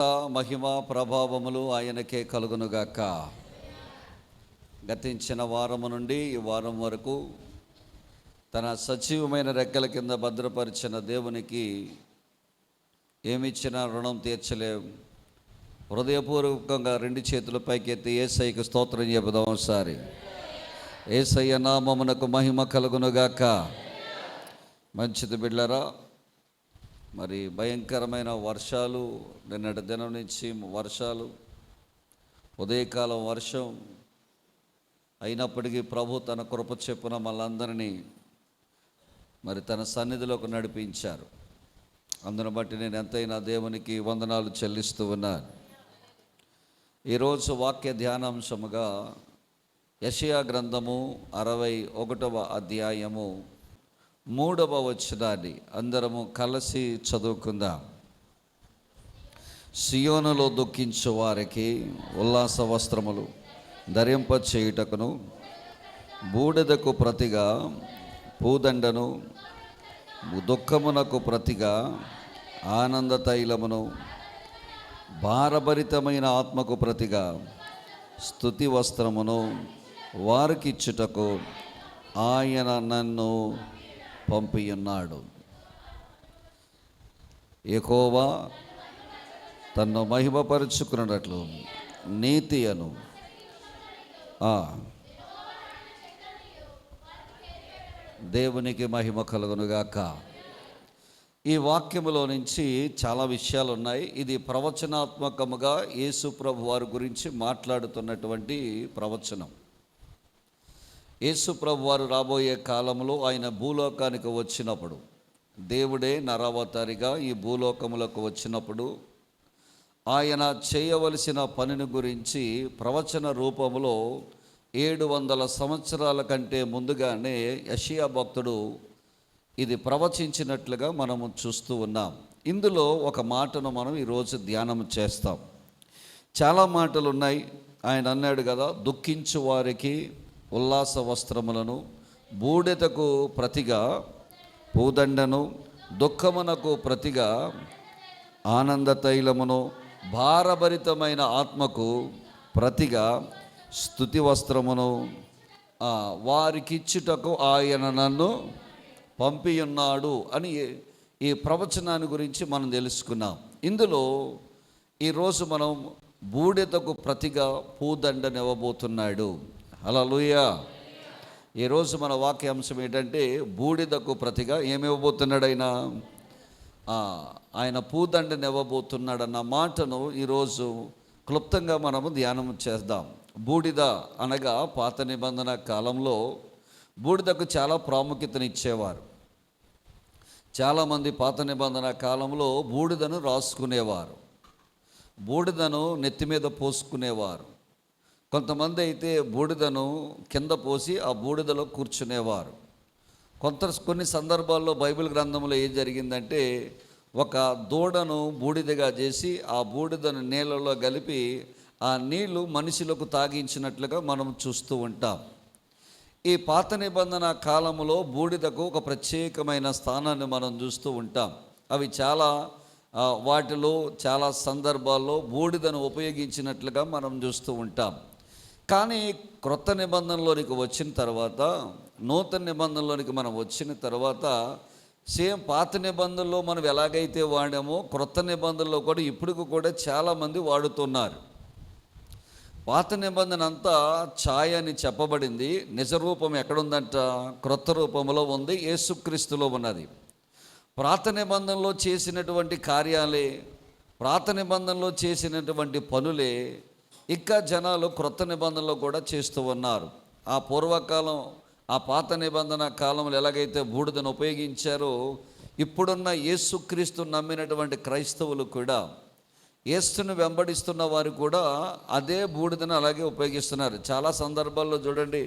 మహిమ ప్రభావములు ఆయనకే కలుగునుగాక. గతించిన వారము నుండి ఈ వారం వరకు తన సజీవమైన రెక్కల కింద భద్రపరిచిన దేవునికి ఏమిచ్చినా రుణం తీర్చలేం. హృదయపూర్వకంగా రెండు చేతుల పైకెత్తి యేసయ్యకు స్తోత్రం చెబుదాం. ఒకసారి యేసయ్య నామమునకు మహిమ కలుగునుగాక. మంచిది బిడ్డలారా, మరి భయంకరమైన వర్షాలు, నిన్నటి దినం నుంచి వర్షాలు, ఉదయకాలం వర్షం అయినప్పటికీ ప్రభు తన కృప చెప్పున మళ్ళందరినీ మరి తన సన్నిధిలోకి నడిపించారు. అందును బట్టి నేను ఎంతైనా దేవునికి వందనాలు చెల్లిస్తూ ఉన్నాను. ఈరోజు వాక్య ధ్యానాంశముగా యెషయా గ్రంథము 61వ అధ్యాయము 3వ వచనాన్ని అందరము కలిసి చదువుకుందాం. సియోనులో దుఃఖించు వారికి ఉల్లాస వస్త్రములు ధరింప చేయుటకును, బూడిదకు ప్రతిగా పూదండను, దుఃఖమునకు ప్రతిగా ఆనంద తైలమును, భారభరితమైన ఆత్మకు ప్రతిగా స్తుతి వస్త్రమును వారికిచ్చుటకు ఆయన నన్ను పంపియున్నాడు. యెహోవా తన్ను మహిమపరుచుకున్నట్లు నీతి అను దేవునికి మహిమ కలుగునుగాక. ఈ వాక్యములో నుంచి చాలా విషయాలు ఉన్నాయి. ఇది ప్రవచనాత్మకముగా యేసు ప్రభు వారి గురించి మాట్లాడుతున్నటువంటి ప్రవచనం. యేసు ప్రభు వారు రాబోయే కాలంలో ఆయన భూలోకానికి వచ్చినప్పుడు, దేవుడే నరావతారిగా ఈ భూలోకములకు వచ్చినప్పుడు ఆయన చేయవలసిన పనిని గురించి ప్రవచన రూపంలో 700 సంవత్సరాల కంటే ముందుగానే యెషయా భక్తుడు ఇది ప్రవచించినట్లుగా మనము చూస్తూ ఉన్నాం. ఇందులో ఒక మాటను మనం ఈరోజు ధ్యానం చేస్తాం. చాలా మాటలు ఉన్నాయి. ఆయన అన్నాడు కదా, దుఃఖించు వారికి ఉల్లాస వస్త్రములను, బూడిదకు ప్రతిగా పూదండను, దుఃఖమునకు ప్రతిగా ఆనంద తైలమును, భారభరితమైన ఆత్మకు ప్రతిగా స్తుతి వస్త్రమును వారికిచ్చుటకు ఆయన నన్ను పంపియున్నాడు అని ఈ ప్రవచనాన్ని గురించి మనం తెలుసుకున్నాం. ఇందులో ఈరోజు మనం బూడిదకు ప్రతిగా పూదండనివ్వబోతున్నాడు. హల్లెలూయా. ఈరోజు మన వాక్యాంశం ఏంటంటే, బూడిదకు ప్రతిగా ఏమివ్వబోతున్నాడు ఆయన పూదండనివ్వబోతున్నాడన్న మాటను ఈరోజు క్లుప్తంగా మనము ధ్యానం చేద్దాం. బూడిద అనగా పాత నిబంధన కాలంలో బూడిదకు చాలా ప్రాముఖ్యతనిచ్చేవారు. చాలామంది పాత నిబంధన కాలంలో బూడిదను రాసుకునేవారు, బూడిదను నెత్తి మీద పోసుకునేవారు. కొంతమంది అయితే బూడిదను కింద పోసి ఆ బూడిదలో కూర్చునేవారు. కొన్ని సందర్భాల్లో బైబిల్ గ్రంథంలో ఏం జరిగిందంటే, ఒక దూడను బూడిదగా చేసి ఆ బూడిదను నీళ్ళలో కలిపి ఆ నీళ్లు మనిషిలకు తాగించినట్లుగా మనం చూస్తూ ఉంటాం. ఈ పాత నిబంధన కాలంలో బూడిదకు ఒక ప్రత్యేకమైన స్థానాన్ని మనం చూస్తూ ఉంటాం. అవి వాటిలో చాలా సందర్భాల్లో బూడిదను ఉపయోగించినట్లుగా మనం చూస్తూ ఉంటాం. కానీ క్రొత్త నిబంధనలోనికి వచ్చిన తర్వాత, నూతన నిబంధనలోనికి మనం వచ్చిన తర్వాత, సేమ్ పాత నిబంధనలో మనం ఎలాగైతే వాడామో క్రొత్త నిబంధనలో కూడా ఇప్పుడు కూడా చాలామంది వాడుతున్నారు. పాత నిబంధన అంతా ఛాయ అని చెప్పబడింది. నిజ రూపం ఎక్కడుందంట? క్రొత్త రూపంలో ఉంది, యేసుక్రీస్తులో ఉన్నది. పాత నిబంధనలో చేసినటువంటి కార్యాలే, పాత నిబంధనలో చేసినటువంటి పనులే ఇంకా జనాలు క్రొత్త నిబంధనలో కూడా చేస్తూ ఉన్నారు. ఆ పూర్వకాలం, ఆ పాత నిబంధన కాలంలో ఎలాగైతే బూడిదను ఉపయోగించారో, ఇప్పుడున్న యేసుక్రీస్తు నమ్మినటువంటి క్రైస్తవులు కూడా, యేసును వెంబడిస్తున్న వారు కూడా అదే బూడిదను అలాగే ఉపయోగిస్తున్నారు. చాలా సందర్భాల్లో చూడండి,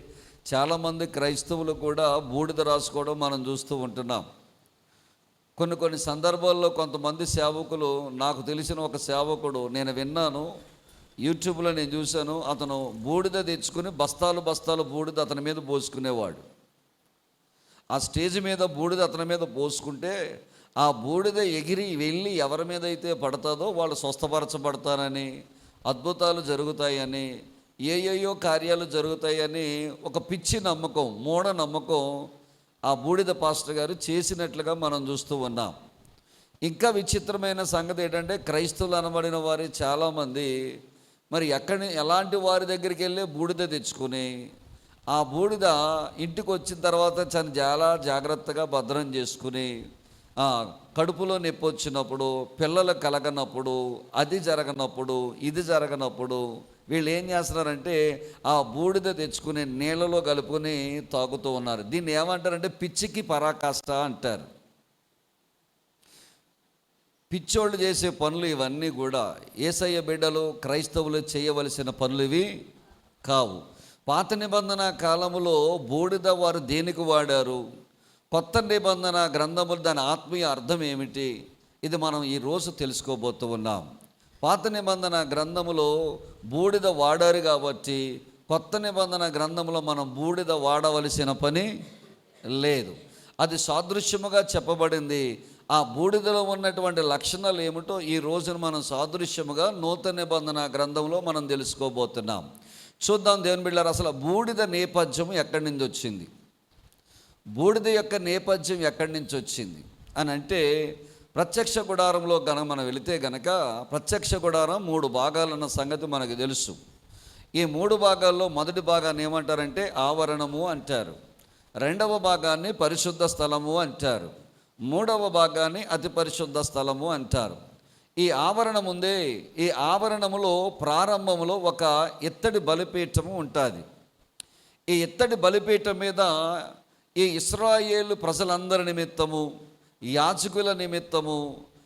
చాలామంది క్రైస్తవులు కూడా బూడిద రాసుకోవడం మనం చూస్తూ ఉంటున్నాం. కొన్ని సందర్భాల్లో కొంతమంది సేవకులు, నాకు తెలిసిన ఒక సేవకుడు నేను విన్నాను, యూట్యూబ్లో నేను చూశాను, అతను బూడిద తెచ్చుకుని బస్తాలు బూడిద అతని మీద పోసుకునేవాడు. ఆ స్టేజ్ మీద బూడిద అతని మీద పోసుకుంటే ఆ బూడిద ఎగిరి వెళ్ళి ఎవరి మీద అయితే పడుతుందో వాళ్ళు స్వస్థపరచబడతారని, అద్భుతాలు జరుగుతాయని, ఏయేయో కార్యాలు జరుగుతాయని ఒక పిచ్చి నమ్మకం, మూఢ నమ్మకం ఆ బూడిద పాస్టర్ గారు చేసినట్లుగా మనం చూస్తూ ఉన్నాం. ఇంకా విచిత్రమైన సంగతి ఏంటంటే, క్రైస్తవులు అనబడిన వారి చాలామంది మరి ఎలాంటి వారి దగ్గరికి వెళ్ళి బూడిద తెచ్చుకుని ఆ బూడిద ఇంటికి వచ్చిన తర్వాత చాలా జాగ్రత్తగా భద్రం చేసుకుని కడుపులో నొప్పి వచ్చినప్పుడు, పిల్లలు కలగనప్పుడు, అది జరగనప్పుడు, ఇది జరగనప్పుడు వీళ్ళు ఏం చేస్తున్నారంటే ఆ బూడిద తెచ్చుకుని నీళ్ళలో కలుపుకొని తాగుతూ ఉన్నారు. దీన్ని ఏమంటారంటే పిచ్చికి పరాకాష్ట అంటారు. పిచ్చోళ్ళు చేసే పనులు ఇవన్నీ కూడా యేసయ్య బిడ్డలు, క్రైస్తవులు చేయవలసిన పనులు ఇవి కావు. పాత నిబంధన కాలంలో బూడిద వారు దేనికి వాడారు, కొత్త నిబంధన గ్రంథములు దాని ఆత్మీయ అర్థం ఏమిటి, ఇది మనం ఈరోజు తెలుసుకోబోతూ ఉన్నాం. పాత నిబంధన గ్రంథములో బూడిద వాడారు కాబట్టి కొత్త నిబంధన గ్రంథంలో మనం బూడిద వాడవలసిన పని లేదు. అది సాదృశ్యముగా చెప్పబడింది. ఆ బూడిదలో ఉన్నటువంటి లక్షణాలు ఏమిటో ఈ రోజున మనం సాదృశ్యముగా నూతన నిబంధన గ్రంథంలో మనం తెలుసుకోబోతున్నాం. చూద్దాం దేవుని బిడ్డలారా, అసలు బూడిద నేపథ్యం ఎక్కడి నుంచి వచ్చింది, బూడిద యొక్క నేపథ్యం ఎక్కడి నుంచి వచ్చింది అని అంటే, ప్రత్యక్ష గుడారంలో మనం వెళితే గనక ప్రత్యక్ష గుడారం 3 భాగాలున్న సంగతి మనకు తెలుసు. ఈ 3 భాగాల్లో మొదటి భాగాన్ని ఏమంటారంటే ఆవరణము అంటారు, రెండవ భాగాన్ని పరిశుద్ధ స్థలము అంటారు, మూడవ భాగాన్ని అతి పరిశుద్ధ స్థలము అంటారు. ఈ ఆవరణం ఉందే, ఈ ఆవరణములో ప్రారంభంలో ఒక ఇత్తడి బలిపీఠము ఉంటుంది. ఈ ఇత్తడి బలిపీఠం మీద ఈ ఇశ్రాయేలు ప్రజలందరి నిమిత్తము, యాజకుల నిమిత్తము,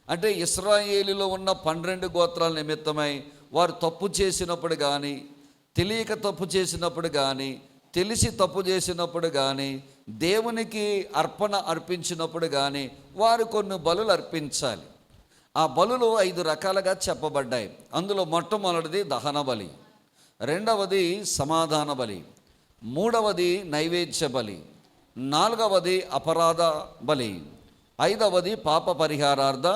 అంటే ఇశ్రాయేలులో ఉన్న 12 గోత్రాల నిమిత్తమై వారు తప్పు చేసినప్పుడు కానీ, తెలియక తప్పు చేసినప్పుడు కానీ, తెలిసి తప్పు చేసినప్పుడు కానీ, దేవునికి అర్పణ అర్పించినప్పుడు కానీ వారు కొన్ని బలులు అర్పించాలి. ఆ బలులు 5 రకాలుగా చెప్పబడ్డాయి. అందులో మొట్టమొదటిది దహన బలి, రెండవది సమాధాన బలి, మూడవది నైవేద్య బలి, నాలుగవది అపరాధ బలి, ఐదవది పాప పరిహారార్థ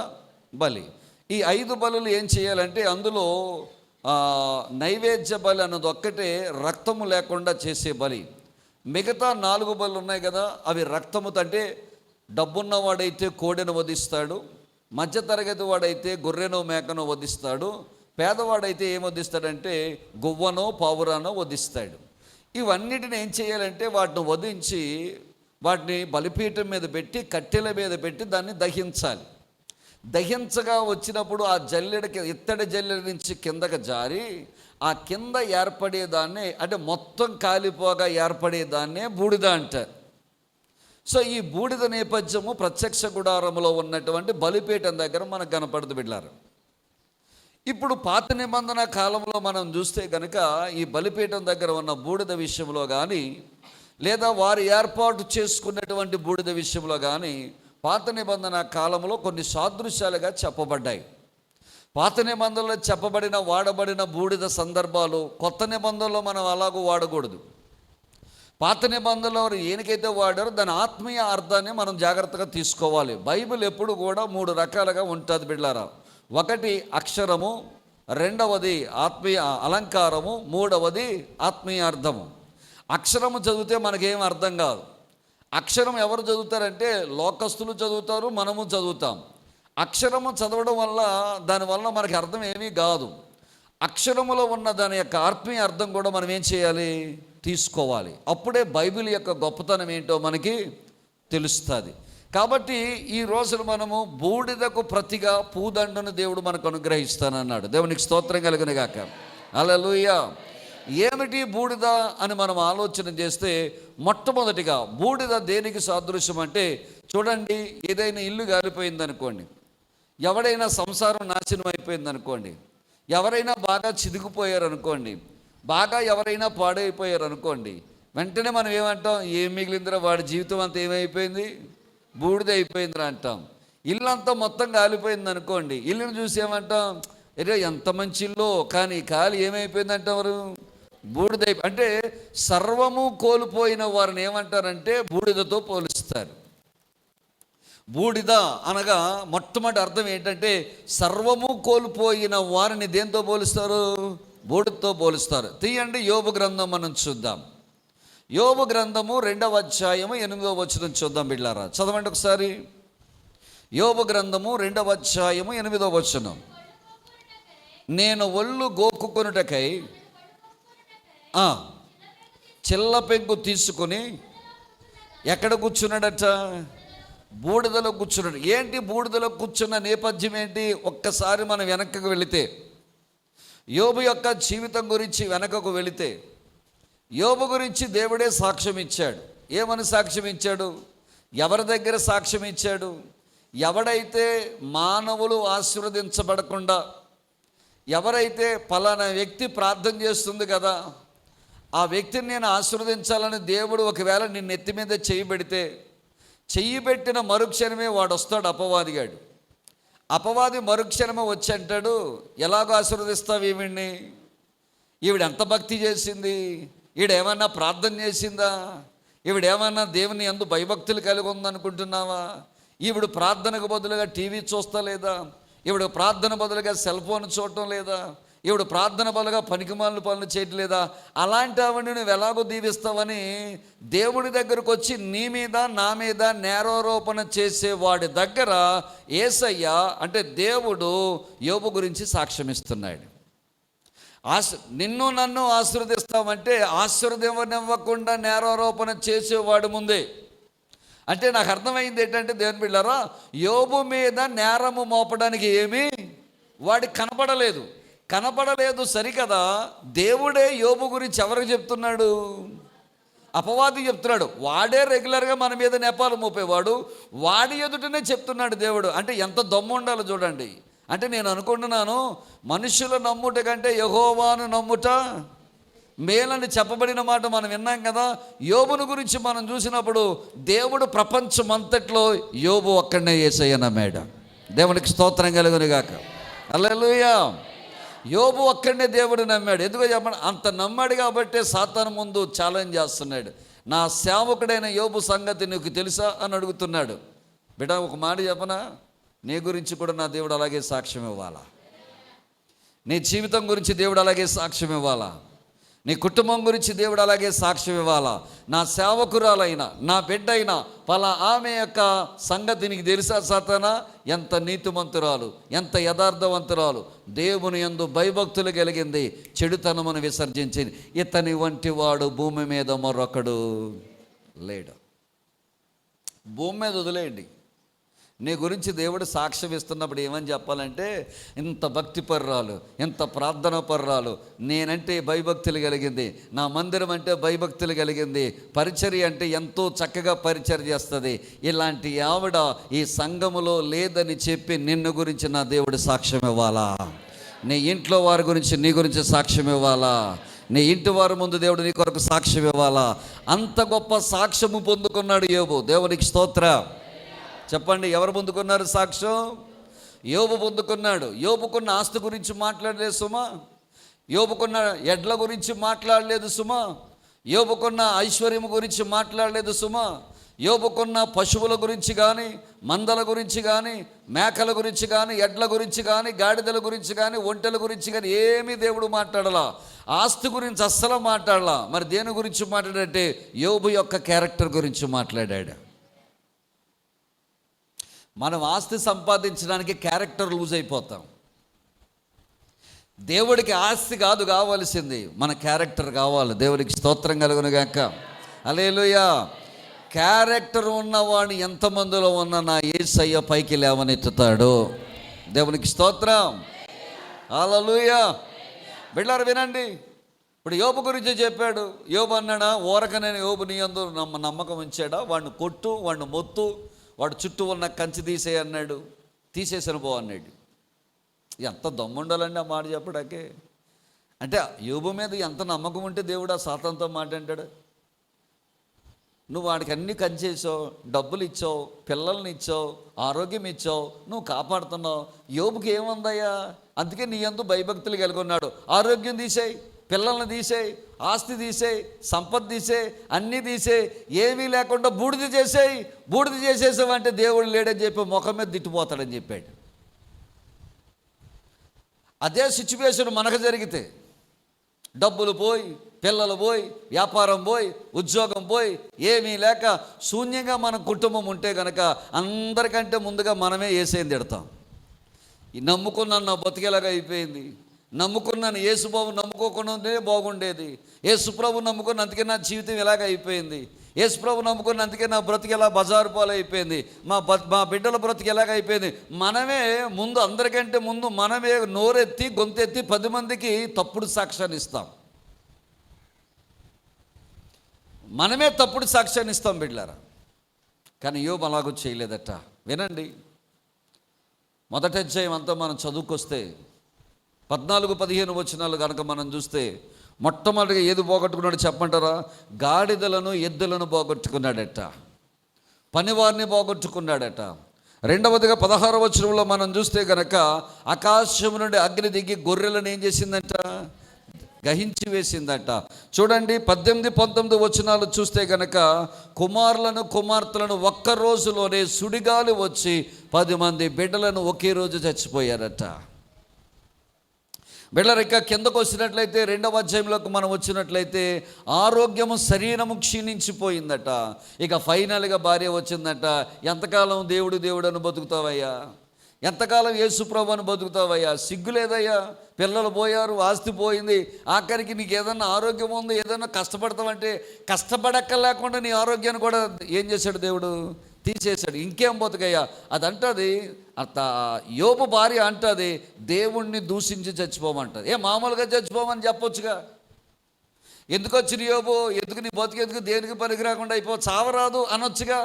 బలి. ఈ 5 బలులు ఏం చేయాలంటే, అందులో నైవేద్య బలి అన్నది ఒక్కటే రక్తము లేకుండా చేసే బలి. మిగతా 4 బలులు ఉన్నాయి కదా, అవి రక్తము. అంటే డబ్బున్నవాడైతే కోడెను వధిస్తాడు, మధ్యతరగతి వాడైతే గొర్రెనో మేకనో వధిస్తాడు, పేదవాడైతే ఏం వధిస్తాడంటే గువ్వనో పావురానో వధిస్తాడు. ఇవన్నిటిని ఏం చేయాలంటే వాటిని వధించి వాటిని బలిపీఠం మీద పెట్టి, కట్టెల మీద పెట్టి దాన్ని దహించాలి. దహించగా వచ్చినప్పుడు ఆ జల్లెడకి, ఇత్తడి జల్లెడ నుంచి కిందకి జారి ఆ కింద ఏర్పడేదాన్నే, అంటే మొత్తం కాలిపోగా ఏర్పడేదాన్నే బూడిద అంటారు. సో ఈ బూడిద నేపథ్యము ప్రత్యక్ష గుడారంలో ఉన్నటువంటి బలిపీఠం దగ్గర మనకు కనపడదు బిడ్డలారా. ఇప్పుడు పాత నిబంధన కాలంలో మనం చూస్తే కనుక ఈ బలిపీఠం దగ్గర ఉన్న బూడిద విషయంలో కానీ, లేదా వారు ఏర్పాటు చేసుకున్నటువంటి బూడిద విషయంలో కానీ పాత నిబంధన కాలంలో కొన్ని సాదృశ్యాలుగా చెప్పబడ్డాయి. పాత నిబంధనలో చెప్పబడిన వాడబడిన బూడిద సందర్భాలు కొత్త నిబంధనలో మనం అలాగూ వాడకూడదు. పాత నిబంధనలో ఏనికైతే వాడారో దాని ఆత్మీయ అర్థాన్ని మనం జాగ్రత్తగా తీసుకోవాలి. బైబిల్ ఎప్పుడు కూడా 3 రకాలుగా ఉంటుంది బిడ్డలారా. ఒకటి అక్షరము, రెండవది ఆత్మీయ అలంకారము, మూడవది ఆత్మీయ అర్థము. అక్షరము చదివితే మనకేం అర్థం కాదు. అక్షరం ఎవరు చదువుతారంటే లోకస్తులు చదువుతారు, మనము చదువుతాం. అక్షరము చదవడం వల్ల దానివల్ల మనకి అర్థం ఏమీ కాదు. అక్షరములో ఉన్న దాని యొక్క ఆత్మీయ అర్థం కూడా మనం ఏం చేయాలి, తీసుకోవాలి. అప్పుడే బైబిల్ యొక్క గొప్పతనం ఏంటో మనకి తెలుస్తుంది. కాబట్టి ఈ రోజున మనము బూడిదకు ప్రతిగా పూదండను దేవుడు మనకు అనుగ్రహిస్తానన్నాడు. దేవునికి స్తోత్రం కలుగును గాక. హల్లెలూయా. ఏమిటి బూడిద అని మనం ఆలోచన చేస్తే, మొట్టమొదటిగా బూడిద దేనికి సాదృశ్యం అంటే, చూడండి, ఏదైనా ఇల్లు కాలిపోయింది అనుకోండి, ఎవడైనా సంసారం నాశనం అయిపోయింది అనుకోండి, ఎవరైనా బాగా చిదిగిపోయారు అనుకోండి, బాగా ఎవరైనా పాడైపోయారు అనుకోండి, వెంటనే మనం ఏమంటాం, ఏం మిగిలిందిరా, వాడి జీవితం అంతా ఏమైపోయింది, బూడిద అయిపోయిందిరా అంటాం. ఇల్లంతా మొత్తం కాలిపోయింది అనుకోండి, ఇల్లుని చూసి ఏమంటాం, అరే ఎంత మంచి ఇల్లు, కానీ కాలి ఏమైపోయింది అంటారు, బూడిద. అంటే సర్వము కోల్పోయిన వారిని ఏమంటారంటే బూడిదతో పోలుస్తారు. బూడిద అనగా మొట్టమొదటి అర్థం ఏంటంటే సర్వము కోల్పోయిన వారిని దేంతో పోలుస్తారు? బూడిదతో పోలుస్తారు. తీయండి యోబు గ్రంథం మనం చూద్దాం. యోబు గ్రంథము 2వ అధ్యాయము 8వ వచనం చూద్దాం బిడ్డలారా, చదవండి ఒకసారి. యోబు గ్రంథము 2వ అధ్యాయము 8వ వచనం. నేను ఒళ్ళు గోక్కుకొనుటకై చిల్ల పెంకు తీసుకుని ఎక్కడ కూర్చున్నాడట? బూడిదలో కూర్చున్నాడు. ఏంటి బూడిదలో కూర్చున్న నేపథ్యం ఏంటి? ఒక్కసారి మనం వెనకకు వెళితే, యోబు యొక్క జీవితం గురించి వెనకకు వెళితే, యోబు గురించి దేవుడే సాక్ష్యం ఇచ్చాడు. ఏమని సాక్ష్యం ఇచ్చాడు? ఎవరి దగ్గర సాక్ష్యం ఇచ్చాడు? ఎవడైతే మానవులు ఆశీర్వదించబడకుండా, ఎవరైతే పలానా వ్యక్తి ప్రార్థన చేస్తుంది కదా, ఆ వ్యక్తిని నేను ఆశీర్వదించాలని దేవుడు ఒకవేళ నిన్ను ఎత్తి మీద చెయ్యి పెడితే, చెయ్యి పెట్టిన మరుక్షణమే వాడు వస్తాడు, అపవాదిగాడు. అపవాది మరుక్షణమే వచ్చి అంటాడు, ఎలాగో ఆశీర్వదిస్తావు ఈవిడ్ని? ఈవిడ ఎంత భక్తి చేసింది? ఈవిడేమన్నా ప్రార్థన చేసిందా? ఈవిడేమన్నా దేవుని యందు భయభక్తులు కలిగి ఉందనుకుంటున్నావా? ఈవిడ ప్రార్థనకు బదులుగా టీవీ చూస్తా లేదా? ఈవిడ ప్రార్థన బదులుగా సెల్ ఫోన్ చూడటం లేదా? ఈవిడ ప్రార్థన బదులుగా పనికిమాలిన పనులు చేయట్లేదా? అలాంటి ఆవిడని నువ్వు ఎలాగో దీవిస్తావని దేవుడి దగ్గరకు వచ్చి నీ మీద నా మీద నేరారోపణ చేసేవాడి దగ్గర యేసయ్య అంటే దేవుడు యోబు గురించి సాక్ష్యం ఇస్తున్నాడు. నిన్ను నన్ను ఆశీర్వదిస్తామంటే ఆశీర్వదివ్వకుండా నేరారోపణ చేసేవాడు ముందే. అంటే నాకు అర్థమైంది ఏంటంటే, దేవుని బిడ్డలారా, యోబు మీద నేరము మోపడానికి ఏమీ వాడికి కనపడలేదు సరికదా. దేవుడే యోబు గురించి ఎవరికి చెప్తున్నాడు? అపవాది చెప్తున్నాడు. వాడే రెగ్యులర్గా మన మీద నేపాలు మోపేవాడు, వాడి ఎదుటనే చెప్తున్నాడు దేవుడు. అంటే ఎంత దమ్ము ఉండాలో చూడండి. అంటే నేను అనుకుంటున్నాను, మనుషుల నమ్ముట కంటే యెహోవాను నమ్ముట మేలని చెప్పబడిన మాట మనం విన్నాం కదా. యోబును గురించి మనం చూసినప్పుడు దేవుడు ప్రపంచమంతట్లో యోబు ఒక్కడనే యేసయ్య నమ్మాడు. దేవునికి స్తోత్రం కలుగును గాక. హల్లెలూయా. యోబు ఒక్కడనే దేవుడు నమ్మాడు. ఎందుకో చెప్పండి, అంత నమ్మాడు కాబట్టే సాతాను ముందు ఛాలెంజ్ చేస్తున్నాడు. నా సేవకుడైన యోబు సంగతి నీకు తెలుసా అని అడుగుతున్నాడు. బిడ్డ, ఒక మాట చెప్పనా, నీ గురించి కూడా నా దేవుడు అలాగే సాక్ష్యం ఇవ్వాలా? నీ జీవితం గురించి దేవుడు అలాగే సాక్ష్యం ఇవ్వాలా? నీ కుటుంబం గురించి దేవుడు అలాగే సాక్ష్యం ఇవ్వాలా? నా సేవకురాలైనా నా బిడ్డ అయినా ఆమె యొక్క సంగతి నీకు తెలుసా సాతానా? ఎంత నీతిమంతురాలు, ఎంత యథార్థవంతురాలు, దేవుని యందు భయభక్తులు కలిగింది, చెడుతనమును విసర్జించింది. ఇతని వంటి వాడు భూమి మీద మరొకడు లేడు. భూమి మీద వదిలేయండి, నీ గురించి దేవుడు సాక్ష్యం ఇస్తున్నప్పుడు ఏమని చెప్పాలంటే, ఇంత భక్తి పర్రాలు, ఎంత ప్రార్థన పర్రాలు, నేనంటే భయభక్తులు కలిగింది, నా మందిరం అంటే భయభక్తులు కలిగింది, పరిచర్య అంటే ఎంతో చక్కగా పరిచర్య చేస్తుంది, ఇలాంటి ఆవిడ ఈ సంఘములో లేదని చెప్పి నిన్ను గురించి నా దేవుడు సాక్ష్యం ఇవ్వాలా? నీ ఇంట్లో వారి గురించి నీ గురించి సాక్ష్యం ఇవ్వాలా? నీ ఇంటి వారి ముందు దేవుడు నీ కొరకు సాక్ష్యం ఇవ్వాలా? అంత గొప్ప సాక్ష్యము పొందుకున్నాడు యోబు. దేవునికి స్తోత్రం. చెప్పండి, ఎవరు పొందుకున్నారు సాక్ష్యం? యోబు పొందుకున్నాడు. యోబుకున్న ఆస్తి గురించి మాట్లాడలేదు సుమా, యోబుకున్న ఎడ్ల గురించి మాట్లాడలేదు సుమా, యోబుకున్న ఐశ్వర్యం గురించి మాట్లాడలేదు సుమా, యోబుకున్న పశువుల గురించి కానీ, మందల గురించి కానీ, మేకల గురించి కానీ, ఎడ్ల గురించి కానీ, గాడిదల గురించి కానీ, ఒంటెల గురించి కానీ ఏమీ దేవుడు మాట్లాడలా. ఆస్తి గురించి అస్సలు మాట్లాడలా. మరి దేని గురించి మాట్లాడంటే యోబు యొక్క క్యారెక్టర్ గురించి మాట్లాడాడు. మనం ఆస్తి సంపాదించడానికి క్యారెక్టర్ లూజ్ అయిపోతాం. దేవుడికి ఆస్తి కాదు కావాల్సింది, మన క్యారెక్టర్ కావాలి. దేవుడికి స్తోత్రం కలుగును గాక. హల్లెలూయా. క్యారెక్టర్ ఉన్నవాడిని ఎంతమందిలో ఉన్న నా యేసయ్య పైకి లేవనెత్తుతాడు. దేవునికి స్తోత్రం. హల్లెలూయా. బిడ్డలారా వినండి, ఇప్పుడు యోబు గురించి చెప్పాడు. యోబు అన్నాడా, ఊరకనైన యోబు నీ యందు నమ్మకం ఉంచాడా? వాడిని కొట్టు, వాడిని మొత్తు, వాడు చుట్టూ ఉన్న కంచి తీసే అన్నాడు. తీసేసిన పో అన్నాడు. ఎంత దమ్ముండాలండి ఆ మాట చెప్పడాకే? అంటే యోబు మీద ఎంత నమ్మకం ఉంటే దేవుడు ఆ సాతానుతో మాట అంటాడు. నువ్వు వాడికి అన్నీ కంచేసావు, డబ్బులు ఇచ్చావు, పిల్లల్ని ఇచ్చావు, ఆరోగ్యం ఇచ్చావు, నువ్వు కాపాడుతున్నావు. యోబుకి ఏముందయ్యా? అందుకే నీ యందు భయభక్తులు కలిగి ఉన్నాడు. ఆరోగ్యం తీసేయి, పిల్లల్ని తీసేయి, ఆస్తి తీసేయి, సంపద తీసేయి, అన్నీ తీసేయి, ఏమీ లేకుండా బూడిద చేసేయి. బూడిద చేసేసావంటే దేవుడు లేడని చెప్పి ముఖం మీద తిట్టిపోతాడని చెప్పాడు. అదే సిచ్యువేషన్ మనకు జరిగితే, డబ్బులు పోయి, పిల్లలు పోయి, వ్యాపారం పోయి, ఉద్యోగం పోయి, ఏమీ లేక శూన్యంగా మన కుటుంబం ఉంటే కనుక అందరికంటే ముందుగా మనమే ఏసేని తిడతాం. నమ్ముకున్నాను, నా బతికేలాగా అయిపోయింది, నమ్ముకున్నాను, యేసుబాబు నమ్ముకోకుండా ఉంటే బాగుండేది, యేసుప్రభు నమ్ముకున్న అందుకే నా జీవితం ఇలాగ అయిపోయింది, యేసుప్రభు నమ్ముకున్న అందుకే నా బ్రతికి ఎలా బజారు పాలు అయిపోయింది, మా బిడ్డల బ్రతికి ఎలాగ అయిపోయింది. మనమే ముందు, అందరికంటే ముందు మనమే నోరెత్తి గొంతెత్తి 10 మందికి తప్పుడు సాక్ష్యాన్ని ఇస్తాం. మనమే తప్పుడు సాక్ష్యాన్ని ఇస్తాం బిడ్డలారా. కానీ యోబు అలాగూ చేయలేదట. వినండి, మొదటి అధ్యాయం అంతా మనం చదువుకొస్తే 14-15 వచనాలు కనుక మనం చూస్తే, మొట్టమొదటిగా ఏది పోగొట్టుకున్నాడు చెప్పంటారా? గాడిదలను, ఎద్దులను పోగొట్టుకున్నాడట, పనివారిని పోగొట్టుకున్నాడట. రెండవదిగా 16వ వచనంలో మనం చూస్తే కనుక, ఆకాశం నుండి అగ్ని దిగి గొర్రెలను ఏం చేసిందంట? గహించి వేసిందట. చూడండి 18-19 వచనాలు చూస్తే కనుక, కుమారులను కుమార్తెలను ఒక్క రోజులోనే సుడిగాలి వచ్చి 10 మంది బిడ్డలను ఒకే రోజు చచ్చిపోయారట. బిడ్డలు ఇంకా కిందకు వచ్చినట్లయితే 2వ అధ్యాయంలోకి మనం వచ్చినట్లయితే, ఆరోగ్యము శరీరము క్షీణించిపోయిందట. ఇక ఫైనల్గా భార్య వచ్చిందట. ఎంతకాలం దేవుడు దేవుడు అని బతుకుతావయ్యా, ఎంతకాలం యేసుప్రభు అని బతుకుతావయ్యా, సిగ్గు లేదయ్యా, పిల్లలు పోయారు, ఆస్తి పోయింది, ఆఖరికి నీకు ఏదన్నా ఆరోగ్యం ఉంది, ఏదన్నా కష్టపడతావంటే కష్టపడక్క లేకుండా నీ ఆరోగ్యాన్ని కూడా ఏం చేశాడు? దేవుడు తీసేశాడు. ఇంకేం బతుకయ్యా అది అంటది. అంత యోబు భార్య అంటది, దేవుణ్ణి దూషించి చచ్చిపోమంటది. మామూలుగా చచ్చిపోమని చెప్పొచ్చుగా, ఎందుకు వచ్చిన యోబు, ఎందుకు నీ బతుకెందుకు, దేనికి పనికి రాకుండా అయిపో, చావరాదు అనొచ్చుగా.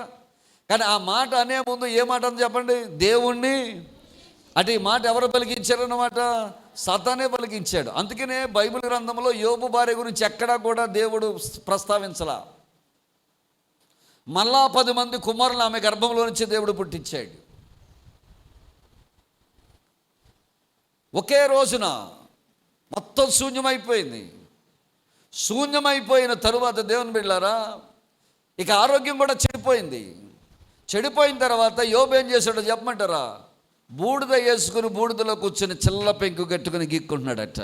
కానీ ఆ మాట అనే ముందు ఏ మాట అని చెప్పండి? దేవుణ్ణి. అంటే ఈ మాట ఎవరు పలికించారన్నమాట? సాతానే పలికించాడు. అందుకనే బైబిల్ గ్రంథంలో యోబు భార్య గురించి ఎక్కడా కూడా దేవుడు ప్రస్తావించలా. మళ్ళా 10 మంది కుమారులు ఆమె గర్భంలో నుంచి దేవుడు పుట్టించాడు. ఒకే రోజున మొత్తం శూన్యమైపోయింది. శూన్యమైపోయిన తరువాత దేవుని బిడ్డలారా, ఇక ఆరోగ్యం కూడా చెడిపోయింది. చెడిపోయిన తర్వాత యోబు ఏం చేశాడో చెప్పమంటారా? బూడిద వేసుకుని బూడిదలో కూర్చొని చిల్ల పెంకు కట్టుకుని గీక్కుంటున్నాడట.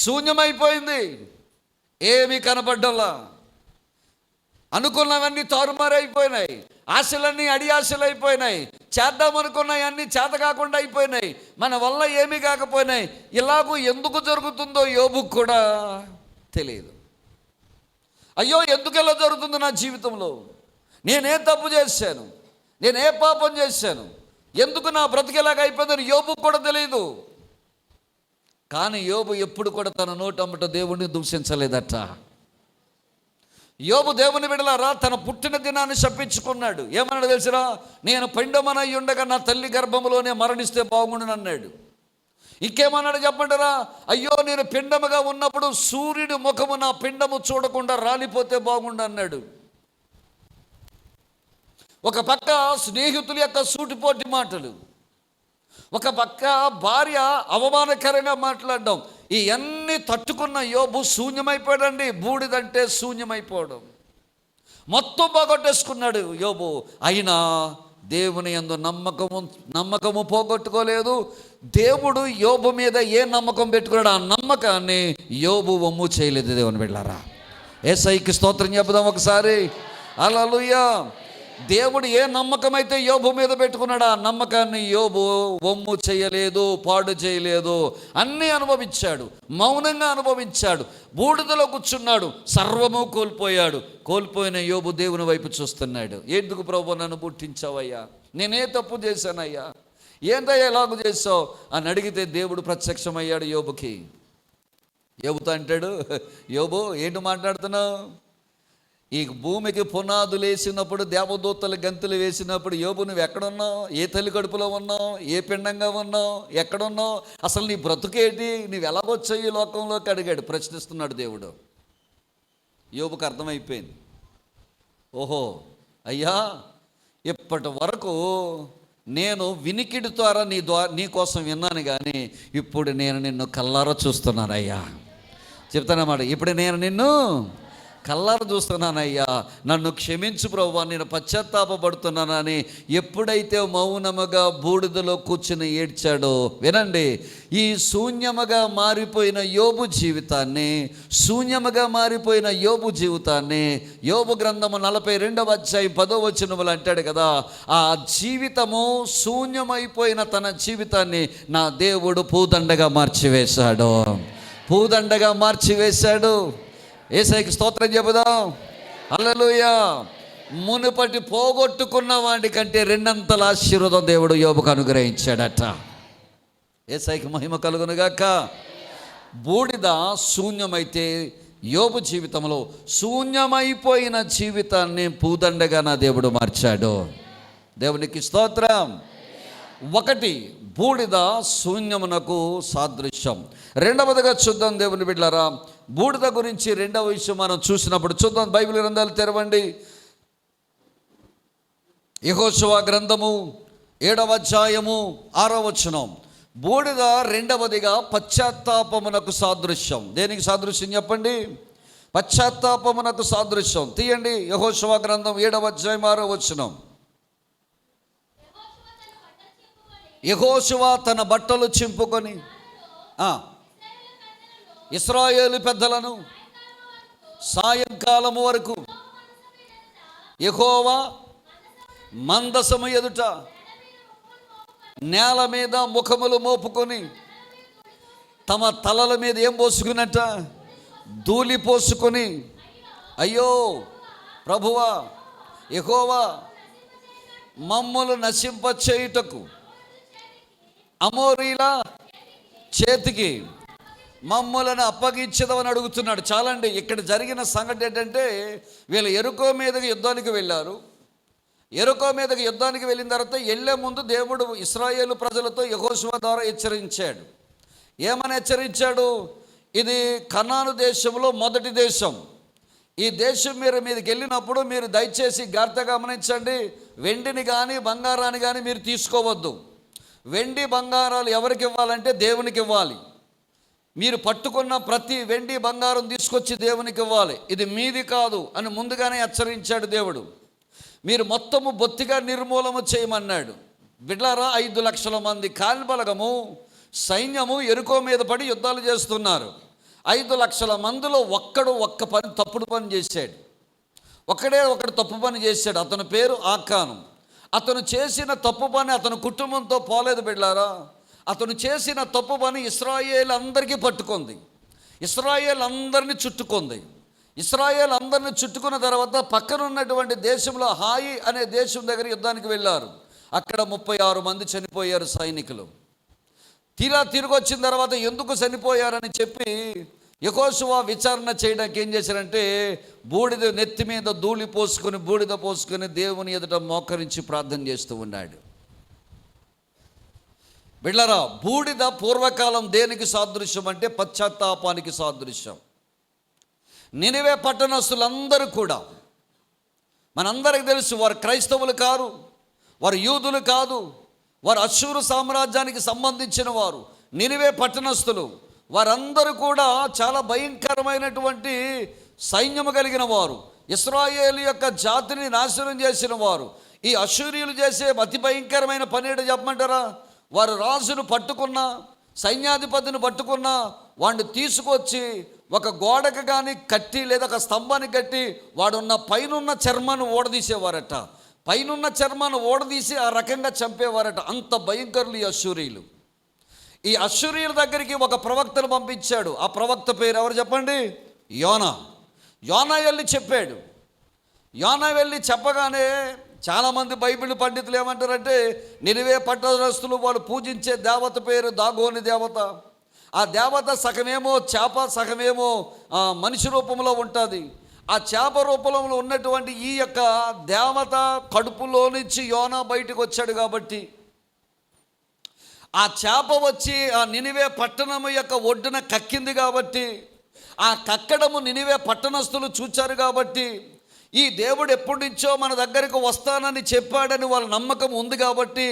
శూన్యమైపోయింది, ఏమీ కనపడ్డంలా, అనుకున్నవన్నీ తారుమారైపోయినాయి, ఆశలన్నీ అడి ఆశలు అయిపోయినాయి, చేద్దామనుకున్నాయి అన్నీ చేత కాకుండా అయిపోయినాయి, మన వల్ల ఏమీ కాకపోయినాయి. ఇలాగూ ఎందుకు జరుగుతుందో యోబుకు కూడా తెలియదు. అయ్యో, ఎందుకు ఇలా జరుగుతుంది నా జీవితంలో? నేనే తప్పు చేశాను, నేనే పాపం చేశాను, ఎందుకు నా బ్రతికేలాగా అయిపోయిందని యోబుకు కూడా తెలియదు. కానీ యోబు ఎప్పుడు కూడా తన నోటమ్మట దేవుణ్ణి దూషించలేదట. యోబు దేవుని బిడ్డలారా తన పుట్టిన దినాన్ని శపించుకున్నాడు. ఏమన్నాడు తెలుసురా? నేను పిండమనై ఉండగా నా తల్లి గర్భంలోనే మరణిస్తే బాగుండును అన్నాడు. ఇంకేమన్నాడు చెప్పంటారా? అయ్యో, నేను పిండముగా ఉన్నప్పుడు సూర్యుడి ముఖము నా పిండము చూడకుండా రాలిపోతే బాగుండు అన్నాడు. ఒక పక్క స్నేహితుల యొక్క సూటిపోటి మాటలు, ఒక పక్క భార్య అవమానకరంగా మాట్లాడడం, ఇవన్నీ తట్టుకున్న యోబు శూన్యమైపోయాడండి. బూడిదంటే శూన్యమైపోవడం, మొత్తం పోగొట్టేసుకున్నాడు యోబు. అయినా దేవుని యందు నమ్మకము పోగొట్టుకోలేదు. దేవుడు యోబు మీద ఏ నమ్మకం పెట్టుకున్నాడు, ఆ నమ్మకాన్ని యోబు వమ్ము చేయలేదు. దేవుని బిడ్డలారా, యేసయ్యకి స్తోత్రం చెప్పుదాం ఒకసారి. హల్లెలూయా. దేవుడు ఏ నమ్మకం అయితే యోబు మీద పెట్టుకున్నాడు, ఆ నమ్మకాన్ని యోబు వమ్ము చేయలేదు, పాడు చేయలేదు. అన్నీ అనుభవించాడు, మౌనంగా అనుభవించాడు, బూడిదలో కూర్చున్నాడు, సర్వము కోల్పోయాడు. కోల్పోయిన యోబు దేవుని వైపు చూస్తున్నాడు. ఎందుకు ప్రభు నన్ను పుట్టించావయ్యా, నేనే తప్పు చేశానయ్యా, ఏందయ్యా ఎలాగూ చేసావు అని అడిగితే దేవుడు ప్రత్యక్షమయ్యాడు యోబుకి. యోబుతో అంటాడు, యోబు ఏంటి మాట్లాడుతున్నావు? ఈ భూమికి పునాదులు వేసినప్పుడు, దేవదూతలు గంతులు వేసినప్పుడు, యోబు నువ్వు ఎక్కడున్నావు? ఏ తల్లి కడుపులో ఉన్నావు? ఏ పిండంగా ఉన్నావు? ఎక్కడున్నావు? అసలు నీ బ్రతుకేటి? నువ్వు ఎలాగొచ్చావు ఈ లోకంలోకి అడిగాడు, ప్రశ్నిస్తున్నాడు దేవుడు. యోబుకు అర్థమైపోయింది, ఓహో అయ్యా, ఇప్పటి వరకు నేను వినికిడి ద్వారా నీ కోసం విన్నాను, కానీ ఇప్పుడు నేను నిన్ను కల్లారా చూస్తున్నాను అయ్యా. చెప్తానమాట. ఇప్పుడు నేను నిన్ను కళ్ళారు చూస్తున్నానయ్యా, నన్ను క్షమించు ప్రభువా, నేను పశ్చాత్తాపడుతున్నానని ఎప్పుడైతే మౌనముగా బూడిదలో కూర్చుని ఏడ్చాడో, వినండి, ఈ శూన్యముగా మారిపోయిన యోబు జీవితాన్ని, యోబు గ్రంథము 42వ అధ్యాయం 10వ వచనములు అంటాడు కదా, ఆ జీవితము శూన్యమైపోయిన తన జీవితాన్ని నా దేవుడు పూదండగా మార్చివేశాడు. యేసయ్యకి స్తోత్రం చెబుదాం. హల్లెలూయా. మునుపటి పోగొట్టుకున్న వాడి కంటే రెండంతల ఆశీర్వాదం దేవుడు యోబుకు అనుగ్రహించాడట. యేసయ్యకి మహిమ కలుగునుగాక. బూడిద శూన్యమైతే యోబు జీవితంలో శూన్యమైపోయిన జీవితాన్ని పూదండగా నా దేవుడు మార్చాడు. దేవునికి స్తోత్రం. ఒకటి, బూడిద శూన్యమునకు సాదృశ్యం. రెండవదిగా చూద్దాం దేవుని బిడ్డలారా, బూడిద గురించి రెండవ విషయం మనం చూసినప్పుడు చూద్దాం. బైబిల్ గ్రంథాలు తెరవండి. యెహోషువ గ్రంథము 7వ అధ్యాయము 6వ వచనం. బూడిద రెండవదిగా పశ్చాత్తాపమునకు సాదృశ్యం. దేనికి సాదృశ్యం చెప్పండి? పశ్చాత్తాపమునకు సాదృశ్యం. తీయండి యెహోషువ గ్రంథం 7వ అధ్యాయం 6వ వచనం. యెహోషువ తన బట్టలు చింపుకొని ఇశ్రాయేలు పెద్దలను సాయంకాలము వరకు యెహోవా మందసము ఎదుట నేల మీద ముఖములు మోపుకొని తమ తలల మీద ఏం పోసుకున్నట్ట? ధూళి పోసుకొని, అయ్యో ప్రభువా యెహోవా, మమ్ములు నశింపచేయుటకు అమోరీల చేతికి మమ్మలను అప్పగించదమని అడుగుతున్నాడు. చాలండి, ఇక్కడ జరిగిన సంఘటన ఏంటంటే, వీళ్ళు యెరికో మీదకి యుద్ధానికి వెళ్ళారు. యెరికో మీదకి యుద్ధానికి వెళ్ళిన తర్వాత వెళ్ళే ముందు దేవుడు ఇశ్రాయేలు ప్రజలతో యెహోషువ ద్వారా హెచ్చరించాడు. ఏమని హెచ్చరించాడు? ఇది కనాను దేశంలో మొదటి దేశం. ఈ దేశం మీదకి వెళ్ళినప్పుడు మీరు దయచేసి జాగ్రత్తగా గమనించండి, వెండిని కానీ బంగారాన్ని కానీ మీరు తీసుకోవద్దు. వెండి బంగారాలు ఎవరికి ఇవ్వాలంటే దేవునికి ఇవ్వాలి. మీరు పట్టుకున్న ప్రతి వెండి బంగారం తీసుకొచ్చి దేవునికి ఇవ్వాలి. ఇది మీది కాదు అని ముందుగానే హెచ్చరించాడు దేవుడు. మీరు మొత్తము బొత్తిగా నిర్మూలన చేయమన్నాడు. బిడ్లారా, 5 లక్షల మంది కాల్బలగము సైన్యము యెరికో మీద పడి యుద్ధాలు చేస్తున్నారు. 5 లక్షల మందిలో ఒక్క తప్పుడు పని చేశాడు. ఒకడు తప్పు పని చేశాడు. అతని పేరు ఆకాను. అతను చేసిన తప్పు పని అతని కుటుంబంతో పోలేదు బిడ్లారా. అతను చేసిన తప్పు పని ఇశ్రాయేలు అందరికీ పట్టుకుంది. ఇశ్రాయేలు అందరినీ చుట్టుకున్న తర్వాత పక్కన ఉన్నటువంటి దేశంలో హాయి అనే దేశం దగ్గర యుద్ధానికి వెళ్ళారు. అక్కడ 36 మంది చనిపోయారు సైనికులు. తిరిగి వచ్చిన తర్వాత ఎందుకు చనిపోయారని చెప్పి యెహోషువ విచారణ చేయడానికి ఏం చేశారంటే, బూడిద నెత్తి మీద బూడిద పోసుకొని దేవుని ఎదుట మోకరించి ప్రార్థన చేస్తూ ఉన్నాడు. బిడ్డలారా, బూడిద పూర్వకాలం దేనికి సాదృశ్యం అంటే పశ్చాత్తాపానికి సాదృశ్యం. నినివే పట్టణస్తులందరూ కూడా, మనందరికీ తెలుసు, వారు క్రైస్తవులు కారు, వారు యూదులు కాదు, వారు అష్షూరు సామ్రాజ్యానికి సంబంధించిన వారు. నినివే పట్టణస్తులు వారందరూ కూడా చాలా భయంకరమైనటువంటి సైన్యము కలిగిన వారు. ఇశ్రాయేలు యొక్క జాతిని నాశనం చేసిన వారు. ఈ అష్షూరీయులు చేసే అతి భయంకరమైన పని ఏంటో చెప్పమంటారా? వారు రాజును పట్టుకున్న, సైన్యాధిపతిని పట్టుకున్న వాడిని తీసుకొచ్చి ఒక గోడకు కానీ కట్టి లేదా ఒక స్తంభాన్ని కట్టి వాడున్న పైనున్న చర్మాన్ని ఓడదీసేవారట. పైనున్న చర్మాన్ని ఓడదీసి ఆ రకంగా చంపేవారట. అంత భయంకరులు ఈ అష్షూరీయులు. ఈ అష్షూరీయుల దగ్గరికి ఒక ప్రవక్తను పంపించాడు. ఆ ప్రవక్త పేరు ఎవరు చెప్పండి? యోనా వెళ్ళి చెప్పాడు. యోనా వెళ్ళి చెప్పగానే చాలామంది బైబిల్ పండితులు ఏమంటారంటే, నినివే పట్టణస్తులు వాళ్ళు పూజించే దేవత పేరు దాగోని దేవత. ఆ దేవత సగమేమో చేప, సగమేమో మనిషి రూపంలో ఉంటుంది. ఆ చేప రూపంలో ఉన్నటువంటి ఈ యొక్క దేవత కడుపులో నుంచి యోనా బయటకు వచ్చాడు కాబట్టి, ఆ చేప వచ్చి ఆ నినివే పట్టణము యొక్క ఒడ్డున కక్కింది కాబట్టి, ఆ కక్కడము నినివే పట్టణస్తులు చూచారు కాబట్టి, ఈ దేవుడు ఎప్పటి నుంచో మన దగ్గరికి వస్తానని చెప్పాడని వాళ్ళ నమ్మకం ఉంది కాబట్టి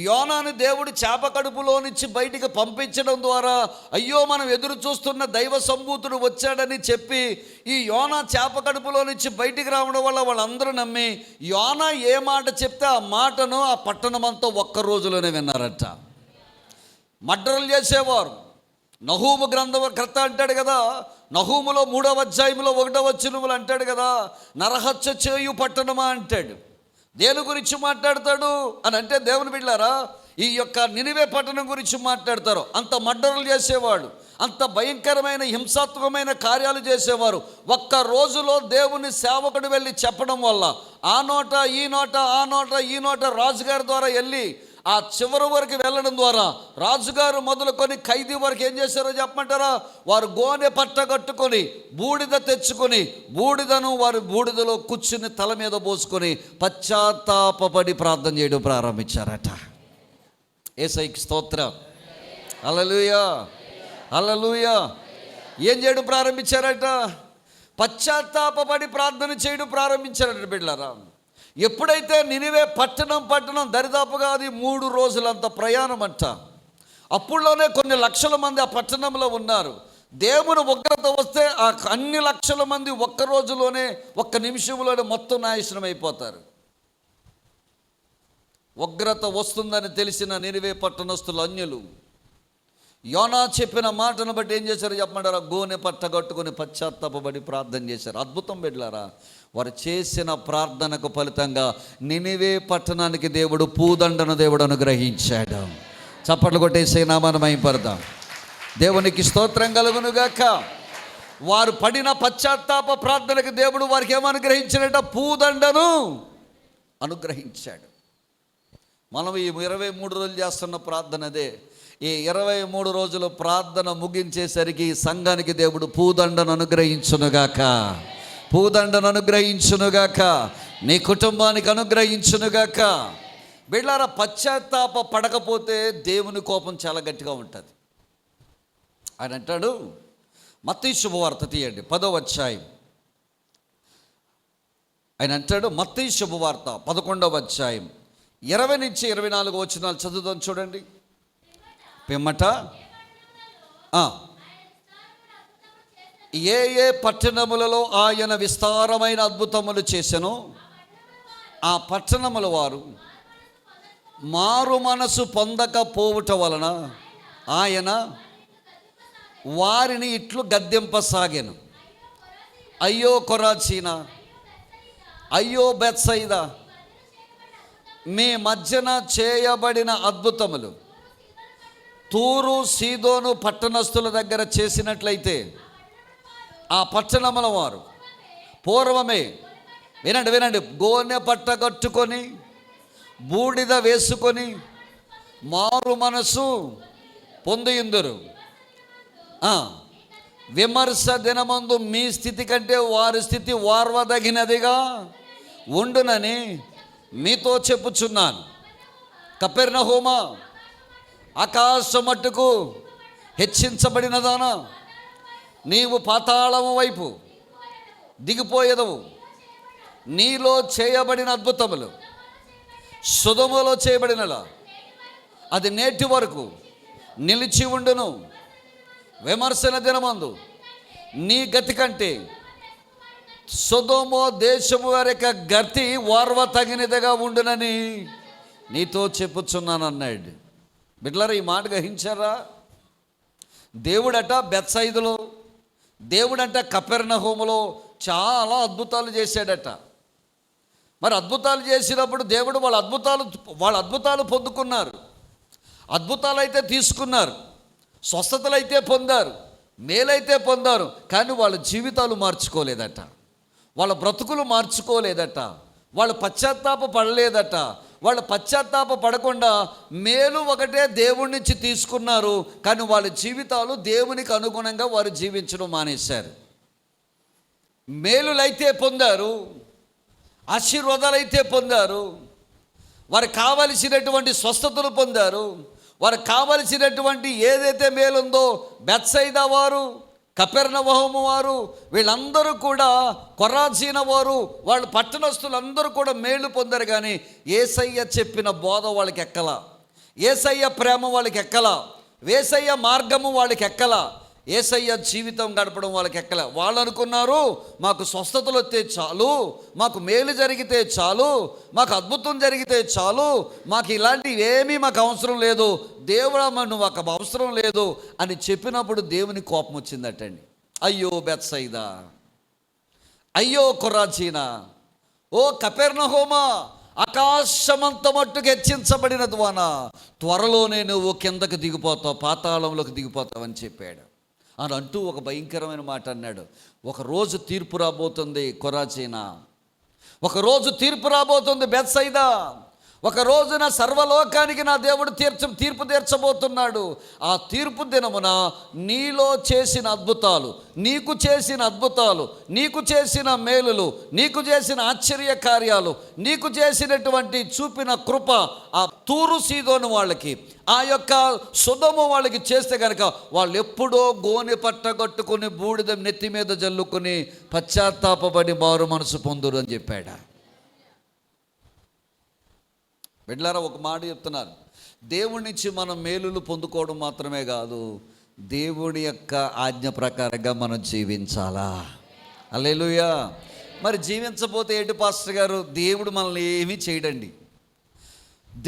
యోనాను దేవుడు చేప కడుపులో నుంచి బయటికి పంపించడం ద్వారా అయ్యో మనం ఎదురు చూస్తున్న దైవ సంభూతుడు వచ్చాడని చెప్పి ఈ యోనా చేప కడుపులో నుంచి బయటికి రావడం వల్ల వాళ్ళందరూ నమ్మి యోనా ఏ మాట చెప్తే ఆ మాటను ఆ పట్టణమంతా ఒక్క రోజులోనే విన్నారట. మర్డర్లు చేసేవారు. నహూము గ్రంథకర్త అంటాడు కదా, నహూములో 3వ అధ్యాయంలో 1వ వచనములు అంటాడు కదా, నరహత్య చేయు పట్టణమా అంటాడు. దేని గురించి మాట్లాడతాడు అని అంటే దేవుని బిడ్డలారా ఈ యొక్క నినివే పట్టణం గురించి మాట్లాడతారు. అంత మర్డర్లు చేసేవాడు, అంత భయంకరమైన హింసాత్మకమైన కార్యాలు చేసేవారు. ఒక్క రోజులో దేవుని సేవకుడు వెళ్ళి చెప్పడం వల్ల ఆ నోట ఈ నోట ఆ నోట ఈ నోట రాజుగారి ద్వారా వెళ్ళి ఆ చివరి వరకు వెళ్ళడం ద్వారా రాజుగారు మొదలుకొని ఖైదీ వరకు ఏం చేశారో చెప్పమంటారా? వారు గోనె పట్ట కట్టుకొని బూడిద తెచ్చుకొని బూడిదను వారు బూడిదలో కూర్చుని తల మీద పోసుకొని పశ్చాత్తాపపడి ప్రార్థన చేయడం ప్రారంభించారట. యేసయ్యకి స్తోత్రం. హల్లెలూయా, హల్లెలూయా. ఏం చేయడం ప్రారంభించారట? పశ్చాత్తాపపడి ప్రార్థన చేయడం ప్రారంభించారట బిడ్డలారా. ఎప్పుడైతే నినివే పట్టణం దరిదాపుగా అది 3 రోజులంత ప్రయాణం అంట. అప్పుడులోనే కొన్ని లక్షల మంది ఆ పట్టణంలో ఉన్నారు. దేవుని ఉగ్రత వస్తే ఆ అన్ని లక్షల మంది ఒక్క రోజులోనే ఒక్క నిమిషంలోనే మొత్తం నాశనం అయిపోతారు. ఉగ్రత వస్తుందని తెలిసిన నినివే పట్టణస్తులు అన్యులు యోనా చెప్పిన మాటను బట్టి ఏం చేశారు చెప్పమంటారా? గోనె పట్ట కట్టుకొని పశ్చాత్తాపపడి ప్రార్థన చేశారు. అద్భుతం బిడ్డలారా. వారు చేసిన ప్రార్థనకు ఫలితంగా నినివే పట్టణానికి దేవుడు పూదండను దేవుడు అనుగ్రహించాడు. చప్పట్లు కొట్టేసే నామాన్ని మహిమపడదాం. దేవునికి స్తోత్రం కలుగునుగాక. వారు పడిన పశ్చాత్తాప ప్రార్థనకు దేవుడు వారికి ఏమనుగ్రహించాడట? పూదండను అనుగ్రహించాడు. మనం ఈ 23 రోజులు చేస్తున్న ప్రార్థన అదే. ఈ 23 రోజులు ప్రార్థన ముగించేసరికి సంఘానికి దేవుడు పూదండను అనుగ్రహించునుగాక, పూదండను అనుగ్రహించునుగాక, నీ కుటుంబానికి అనుగ్రహించునుగాక. బిడ్డలారా, పశ్చాత్తాప పడకపోతే దేవుని కోపం చాలా గట్టిగా ఉంటుంది. ఆయన అంటాడు, మత్తయి శుభవార్త తీయండి 10వ అధ్యాయం. ఆయన అంటాడు, మత్తయి శుభవార్త 11వ అధ్యాయం 20 నుంచి 24 వచనాలు చదువుదాం చూడండి. పిమ్మట ఏ ఏ పట్టణములలో ఆయన విస్తారమైన అద్భుతములు చేసెనో ఆ పట్టణముల వారు మారు మనసు పొందకపోవుట వలన ఆయన వారిని ఇట్లు గద్దింపసాగెను. అయ్యో కొరాచీనా, అయ్యో బెత్సయిదా, మీ మధ్యన చేయబడిన అద్భుతములు తూరు సీదోను పట్టణస్థుల దగ్గర చేసినట్లయితే ఆ పట్టణముల వారు పూర్వమే, వినండి, గోనె పట్ట కట్టుకొని బూడిద వేసుకొని మారు మనసు పొందియుందురు. విమర్శ దినమందు మీ స్థితి కంటే వారి స్థితి వార్వదగినదిగా ఉండునని మీతో చెప్పుచున్నాను. కపెర్నహూమా, ఆకాశం మట్టుకు హెచ్చించబడినదానా, నీవు పాతాళము వైపు దిగిపోయేదవు. నీలో చేయబడిన అద్భుతములు సొదొమలో చేయబడినలా అది నేటి వరకు నిలిచి ఉండును. విమర్శన దినమందు నీ గతి కంటే సొదొమ దేశము వారి యొక్క గతి వార్వ తగినదిగా ఉండునని నీతో చెప్పుచున్నాను అన్నాడు. బిడ్డలారా, ఈ మాట గ్రహించారా? దేవుడట బెత్సయిదులో, దేవుడంట కపెర్నహూములో చాలా అద్భుతాలు చేశాడట. మరి అద్భుతాలు చేసినప్పుడు దేవుడు వాళ్ళ అద్భుతాలు పొందుకున్నారు. అద్భుతాలు అయితే తీసుకున్నారు, స్వస్థతలు అయితే పొందారు, మేలైతే పొందారు. కానీ వాళ్ళ జీవితాలు మార్చుకోలేదట, వాళ్ళ బ్రతుకులు మార్చుకోలేదట, వాళ్ళు పశ్చాత్తాప పడలేదట. వాళ్ళు పశ్చాత్తాప పడకుండా మేలు ఒకటే దేవుడి నుంచి తీసుకున్నారు, కానీ వాళ్ళ జీవితాలు దేవునికి అనుగుణంగా వారు జీవించడం మానేశారు. మేలులైతే పొందారు, ఆశీర్వాదాలైతే పొందారు, వారికి కావలసినటువంటి స్వస్థతలు పొందారు, వారికి కావలసినటువంటి ఏదైతే మేలుందో బెత్సయిదా వారు, కపెర్నహూము వారు వీళ్ళందరూ కూడా, కొరాజీన వారు, వాళ్ళు పట్టణస్థులందరూ కూడా మేలు పొందారు. కానీ యేసయ్య చెప్పిన బోధ వాళ్ళకి ఎక్కల, యేసయ్య ప్రేమ వాళ్ళకి ఎక్కల, యేసయ్య మార్గము వాళ్ళకి ఎక్కల, యేసయ్య జీవితం గడపడం వాళ్ళకి ఎక్కల. వాళ్ళు అనుకున్నారు, మాకు స్వస్థతలు వస్తే చాలు, మాకు మేలు జరిగితే చాలు, మాకు అద్భుతం జరిగితే చాలు, మాకు ఇలాంటివి ఏమీ మాకు అవసరం లేదు, దేవుడా నువ్వు మాకు అవసరం లేదు అని చెప్పినప్పుడు దేవుని కోపం వచ్చిందటండి. అయ్యో బెత్సైదా, అయ్యో కొరాజీనా, ఓ కపెర్నహూమా, ఆకాశమంత మట్టుకు హెచ్చించబడిన ద్వానా, త్వరలోనే నువ్వు కిందకు దిగిపోతావు, పాతాళంలోకి దిగిపోతావు అని చెప్పాడు. అని అంటూ ఒక భయంకరమైన మాట అన్నాడు. ఒకరోజు తీర్పు రాబోతుంది కొరాజీనా, ఒకరోజు తీర్పు రాబోతుంది బెత్సైదా, ఒక రోజున సర్వలోకానికి నా దేవుడు తీర్పు తీర్చబోతున్నాడు. ఆ తీర్పు దినమున నీలో చేసిన అద్భుతాలు, నీకు చేసిన అద్భుతాలు, నీకు చేసిన మేలులు, నీకు చేసిన ఆశ్చర్య కార్యాలు, నీకు చేసినటువంటి చూపిన కృప ఆ తూరు సీదోను వాళ్ళకి, ఆ యొక్క సొదొమ వాళ్ళకి చేస్తే కనుక వాళ్ళు ఎప్పుడో గోనె పట్టగొట్టుకుని బూడిద నెత్తి మీద జల్లుకొని పశ్చాత్తాపపడి మారు మనసు పొందురు అని చెప్పాడు. బిడ్డలారా, ఒక మాట చెప్తున్నారు, దేవుడి నుంచి మనం మేలులు పొందుకోవడం మాత్రమే కాదు, దేవుడి యొక్క ఆజ్ఞ ప్రకారంగా మనం జీవించాలా. హల్లెలూయా. మరి జీవించకపోతే ఏంటి పాస్టర్ గారు? దేవుడు మనల్ని ఏమీ చేయడండి.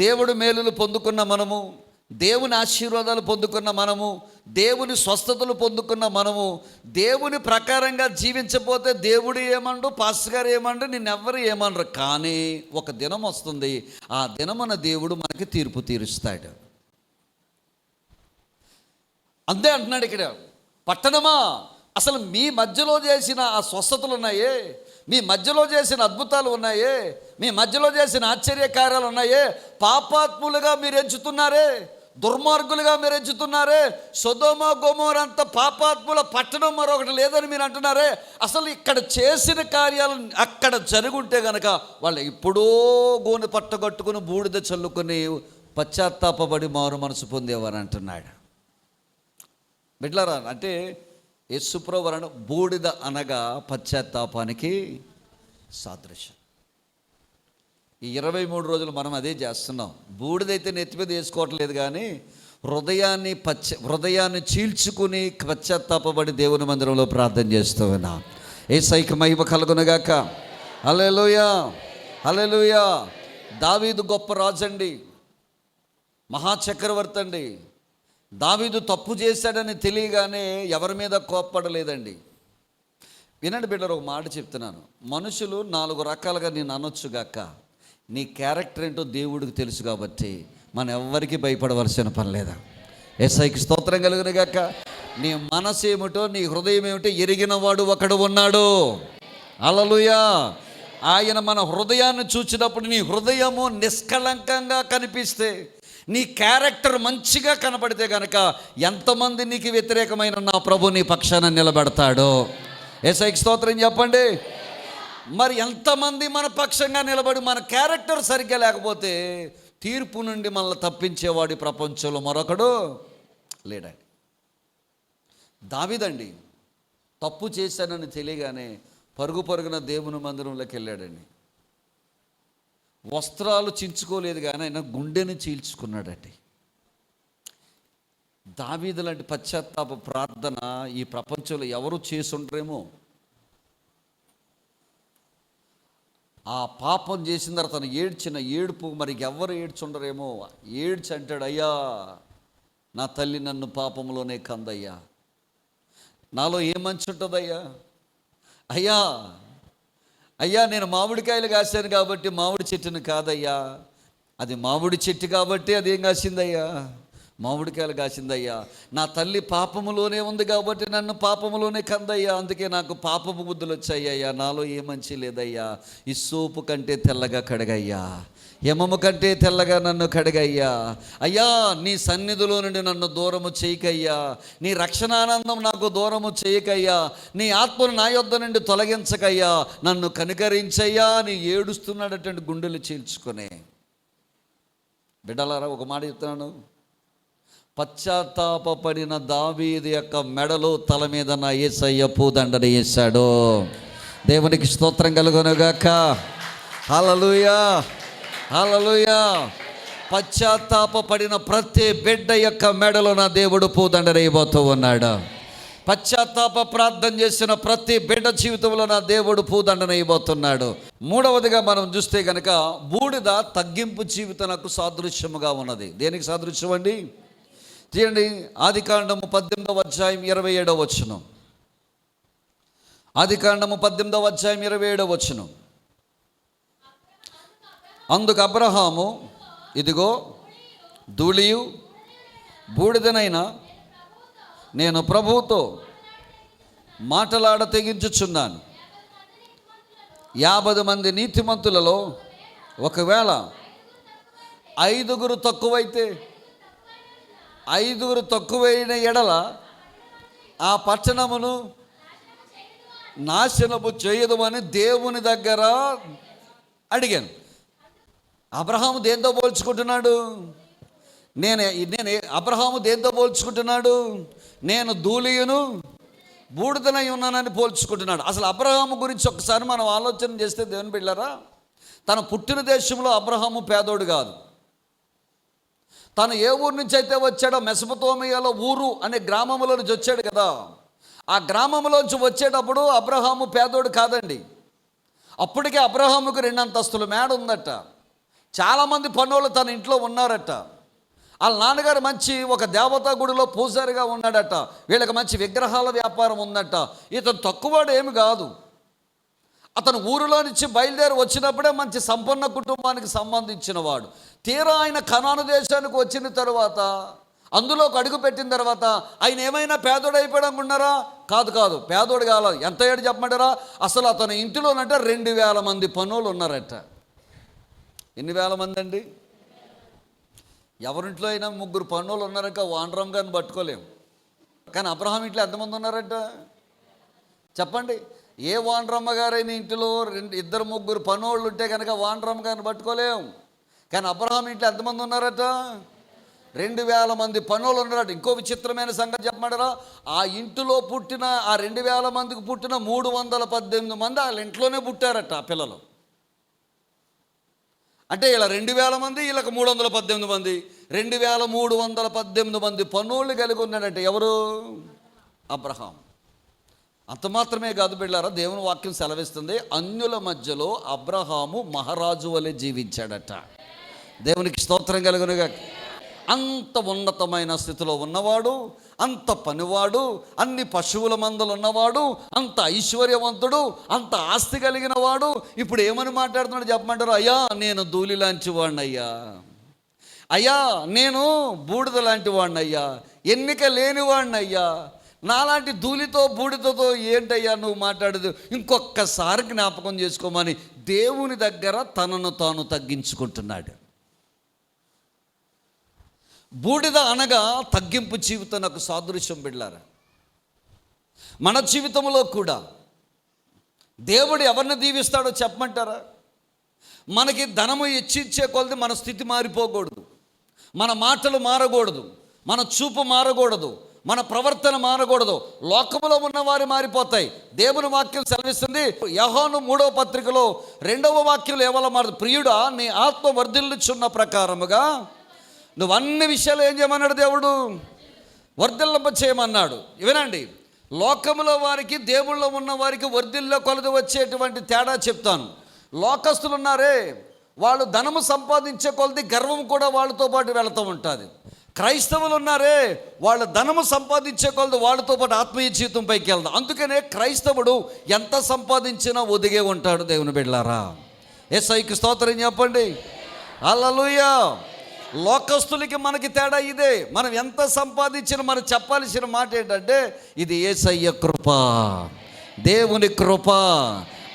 దేవుడు మేలులు పొందుకున్న మనము, దేవుని ఆశీర్వాదాలు పొందుకున్న మనము, దేవుని స్వస్థతలు పొందుకున్న మనము, దేవుని ప్రకారంగా జీవించకపోతే దేవుడు ఏమండు, పాస్టర్ గారు ఏమండు, నిన్నెవ్వరు ఏమనరు. కానీ ఒక దినం వస్తుంది, ఆ దినమున దేవుడు మనకి తీర్పు తీరుస్తాడు. అంతే అంటున్నాడు ఇక్కడ. పట్టణమా, అసలు మీ మధ్యలో చేసిన ఆ స్వస్థతలు ఉన్నాయే, మీ మధ్యలో చేసిన అద్భుతాలు ఉన్నాయే, మీ మధ్యలో చేసిన ఆశ్చర్య కార్యాలు ఉన్నాయే, పాపాత్ములుగా మీరు ఎంచుతున్నారే, దుర్మార్గులుగా మీరు ఎంచుతున్నారే, సొదొమ గొమొర అంత పాపాత్ముల పట్టణం మరొకటి లేదని మీరు అంటున్నారే. అసలు ఇక్కడ చేసిన కార్యాలు అక్కడ జరుగుంటే గనక వాళ్ళు ఎప్పుడో గోనె పట్టగొట్టుకుని బూడిద చల్లుకొని పశ్చాత్తాపడి మారు మనసు పొందేవారు అంటున్నాడు. బిడ్డలారా, అంటే యేసుప్రభు బూడిద అనగా పశ్చాత్తాపానికి సాదృశ్యం. ఈ 23 రోజులు మనం అదే చేస్తున్నాం. బూడిదైతే నెత్తి మీద వేసుకోవట్లేదు, కానీ హృదయాన్ని చీల్చుకుని పశ్చాత్తాపబడి దేవుని మందిరంలో ప్రార్థన చేస్తూ ఉన్నాం. యేసయ్యకు మహిమ కలుగునుగాక. హల్లెలూయా, హల్లెలూయా. దావీదు గొప్ప రాజు అండి, మహాచక్రవర్తి అండి. దావీదు తప్పు చేశాడని తెలియగానే ఎవరి మీద కోప్పడలేదండి. వినండి బిడ్డలు, ఒక మాట చెప్తున్నాను. మనుషులు 4 రకాలుగా నేను అనొచ్చుగాక, నీ క్యారెక్టర్ ఏంటో దేవుడికి తెలుసు కాబట్టి మనం ఎవ్వరికి భయపడవలసిన పని లేదా. యేసయ్యకి స్తోత్రం కలుగునుగాక. నీ మనసు ఏమిటో, నీ హృదయం ఏమిటో ఎరిగిన వాడు ఒకడు ఉన్నాడు. హల్లెలూయా. ఆయన మన హృదయాన్ని చూసినప్పుడు నీ హృదయము నిష్కళంకంగా కనిపిస్తే, నీ క్యారెక్టర్ మంచిగా కనబడితే కనుక ఎంతమంది నీకు వ్యతిరేకమైన నా ప్రభు నీ పక్షాన నిలబెడతాడో. యేసయ్యకి స్తోత్రం చెప్పండి. మరి ఎంతమంది మన పక్షంగా నిలబడి మన క్యారెక్టర్ సరిగ్గా లేకపోతే తీర్పు నుండి మనల్ని తప్పించేవాడి ప్రపంచంలో మరొకడు లేడండి. దావీదండి తప్పు చేశానని తెలియగానే పరుగున దేవుని మందిరంలోకి వెళ్ళాడండి. వస్త్రాలు చించుకోలేదు కానీ ఆయన గుండెని చీల్చుకున్నాడండి. దావీదు లాంటి పశ్చాత్తాప ప్రార్థన ఈ ప్రపంచంలో ఎవరు చేసుంటారేమో. ఆ పాపం చేసిన తర్వాత తను ఏడ్చిన ఏడుపు మరి ఎవరు ఏడ్చుండరేమో. ఏడ్చి అంటాడు, అయ్యా నా తల్లి నన్ను పాపంలోనే కందయ్యా, నాలో ఏ మంచి ఉంటుందయ్యా, అయ్యా అయ్యా నేను మామిడికాయలు కాశాను కాబట్టి మామిడి చెట్టును కాదయ్యా, అది మామిడి చెట్టు కాబట్టి అదేం కాసిందయ్యా, మామిడికాయలు కాసిందయ్యా. నా తల్లి పాపములోనే ఉంది కాబట్టి నన్ను పాపములోనే కందయ్యా, అందుకే నాకు పాపపు బుద్ధులు వచ్చాయ్యా, నాలో ఏ మంచి లేదయ్యా. ఈ సోపు కంటే తెల్లగా కడగయ్యా, యమము కంటే తెల్లగా నన్ను కడగయ్యా. అయ్యా నీ సన్నిధిలో నుండి నన్ను దూరము చేయకయ్యా, నీ రక్షణానందం నాకు దూరము చేయకయ్యా, నీ ఆత్మను నా యొద్ద నుండి తొలగించకయ్యా, నన్ను కనికరించయ్యా అని ఏడుస్తున్నాడటండి గుండెలు చీల్చుకునే. బిడ్డలారా, ఒక మాట చెప్తున్నాను, పశ్చాత్తాపడిన దావీదు యొక్క మెడలో తల మీద నా యేసయ్య పూదండని వేశాడు. దేవునికి స్తోత్రం కలుగునుగాక. హల్లెలూయా, హల్లెలూయా. పశ్చాత్తాపడిన ప్రతి బిడ్డ యొక్క మెడలో నా దేవుడు పూదండని వేయబోతూ ఉన్నాడు. పశ్చాత్తాప ప్రార్థన చేసిన ప్రతి బిడ్డ జీవితంలో నా దేవుడు పూదండని వేయబోతున్నాడు. మూడవదిగా మనం చూస్తే కనుక బూడిద తగ్గింపు జీవితానికి సాదృశ్యముగా ఉన్నది. దేనికి సాదృశ్యం అండి? తీయండి, ఆదికాండము 18వ అధ్యాయం 27వ వచనం. ఆదికాండము 18వ అధ్యాయం 27వ వచనం. అందుకు అబ్రహాము, ఇదిగో ధూళియు బూడిదనైనా నేను ప్రభువుతో మాటలాడ తెగించుచున్నాను. 50 మంది నీతిమంతులలో ఒకవేళ 5 తక్కువైతే, 5 తక్కువైన ఎడల ఆ పట్టణమును నాశనము చేయదుమని దేవుని దగ్గర అడిగాను. అబ్రహాము దేంతో పోల్చుకుంటున్నాడు? అబ్రహాము దేంతో పోల్చుకుంటున్నాడు? నేను ధూళియును బూడిదనై ఉన్నానని పోల్చుకుంటున్నాడు. అసలు అబ్రహాము గురించి ఒకసారి మనం ఆలోచన చేస్తే దేవుని బిడ్డలారా, తన పుట్టిన దేశంలో అబ్రహాము పేదోడు కాదు. తను ఏ ఊరు నుంచి అయితే వచ్చాడో, మెసొపొతేమియాలో ఊరు అనే గ్రామంలో నుంచి వచ్చాడు కదా, ఆ గ్రామంలోంచి వచ్చేటప్పుడు అబ్రహాము పేదోడు కాదండి. అప్పటికే అబ్రహాముకు 2 అంతస్తుల మేడ ఉందట. చాలామంది పనులు తన ఇంట్లో ఉన్నారట. వాళ్ళ నాన్నగారు మంచి ఒక దేవతా గుడిలో పూజారిగా ఉన్నాడట. వీళ్ళకి మంచి విగ్రహాల వ్యాపారం ఉందట. ఇతను తక్కువవాడు ఏమి కాదు. అతను ఊరిలో నుంచి బయలుదేరి వచ్చినప్పుడే మంచి సంపన్న కుటుంబానికి సంబంధించిన వాడు. తీరా ఆయన కనాను దేశానికి వచ్చిన తర్వాత, అందులోకి అడుగు పెట్టిన తర్వాత ఆయన ఏమైనా పేదోడు అయిపోయాడనుకున్నారా? కాదు, పేదోడు కాలేదు. ఎంత ఏడు చెప్పమంటారా? అసలు అతని ఇంటిలోనంటే 2000 మంది పనులు ఉన్నారట. ఎన్ని వేల మంది అండి? ఎవరింట్లో అయినా 3 పనులు ఉన్నారక వానరామ్ గారిని పట్టుకోలేము. కానీ అబ్రహాం ఇంట్లో ఎంతమంది ఉన్నారట చెప్పండి? ఏ వానరమ్మ గారైన ఇంటిలో 2-3 పనోళ్ళు ఉంటే కనుక వానరమ్మ గారిని పట్టుకోలేము. కానీ అబ్రహాం ఇంట్లో ఎంతమంది ఉన్నారట? 2000 మంది పనోళ్ళు ఉన్నారట. ఇంకో విచిత్రమైన సంగతి చెప్పమంటారా? ఆ ఇంటిలో పుట్టిన ఆ 2000 మందికి పుట్టిన 318 మంది వాళ్ళ ఇంట్లోనే పుట్టారట ఆ పిల్లలు. అంటే ఇలా 2000 మంది, వీళ్ళకి 318 మంది, 2318 మంది పనోళ్ళు కలిగి ఉన్నాడంటే ఎవరు? అబ్రహాం. అంత మాత్రమే కాదు బిడ్డలారా, దేవుని వాక్యం సెలవిస్తుంది, అన్యుల మధ్యలో అబ్రహాము మహారాజు వలె జీవించాడట. దేవునికి స్తోత్రం కలుగునుగాక. అంత ఉన్నతమైన స్థితిలో ఉన్నవాడు, అంత పనివాడు, అన్ని పశువుల మందలు ఉన్నవాడు, అంత ఐశ్వర్యవంతుడు, అంత ఆస్తి కలిగిన వాడు. ఇప్పుడు ఏమని మాట్లాడుతున్నాడు చెప్పమంటారు? అయ్యా నేను ధూళి లాంటి వాడిని అయ్యా, అయ్యా నేను బూడిద లాంటి వాడిని అయ్యా, ఎన్నిక లేని వాడిని అయ్యా, నాలాంటి ధూళితో బూడిదతో ఏంటయ్యా నువ్వు మాట్లాడదు? ఇంకొకసారి జ్ఞాపకం చేసుకోమని దేవుని దగ్గర తనను తాను తగ్గించుకుంటున్నాడు. బూడిద అనగా తగ్గింపు జీవితానికి సాదృశ్యం బిడ్డలారా. మన జీవితంలో కూడా దేవుడు ఎవరిని దీవిస్తాడో చెప్పమంటారా? మనకి ధనము ఇచ్చే కొలది మన స్థితి మారిపోకూడదు, మన మాటలు మారకూడదు, మన చూపు మారకూడదు, మన ప్రవర్తన మారకూడదు. లోకములో ఉన్నవారు మారిపోతాయి. దేవుని వాక్యం సెలవిస్తుంది, యోహాను 3వ పత్రికలో 2వ వాక్యంలో ఏవలా మారదు, ప్రియుడా నీ ఆత్మ వర్ధిల్లుచున్న ప్రకారముగా నువ్వు అన్ని విషయాలు ఏం చేయమన్నాడు? దేవుడు వర్ధిల్లింప చేయమన్నాడు. వినండి, లోకములో వారికి దేవుళ్ళో ఉన్న వారికి వర్ధిల్లో కొలది వచ్చేటువంటి తేడా చెప్తాను. లోకస్తులు ఉన్నారే, వాళ్ళు ధనము సంపాదించే కొలది గర్వం కూడా వాళ్ళతో పాటు వెళుతూ ఉంటుంది. క్రైస్తవులు ఉన్నారే, వాళ్ళ ధనము సంపాదించే కొలది వాళ్ళతో పాటు ఆత్మీయ జీవితం పైకి వెళ్దాం. అందుకనే క్రైస్తవుడు ఎంత సంపాదించినా ఒదిగే ఉంటాడు. దేవుని బిడ్డలారా, యేసయ్యకి స్తోత్రం చెప్పండి. హల్లెలూయా. లోకస్తులకి మనకి తేడా ఇదే. మనం ఎంత సంపాదించినా మనం చెప్పాల్సిన మాట ఏంటంటే, ఇది యేసయ్య కృప, దేవుని కృప,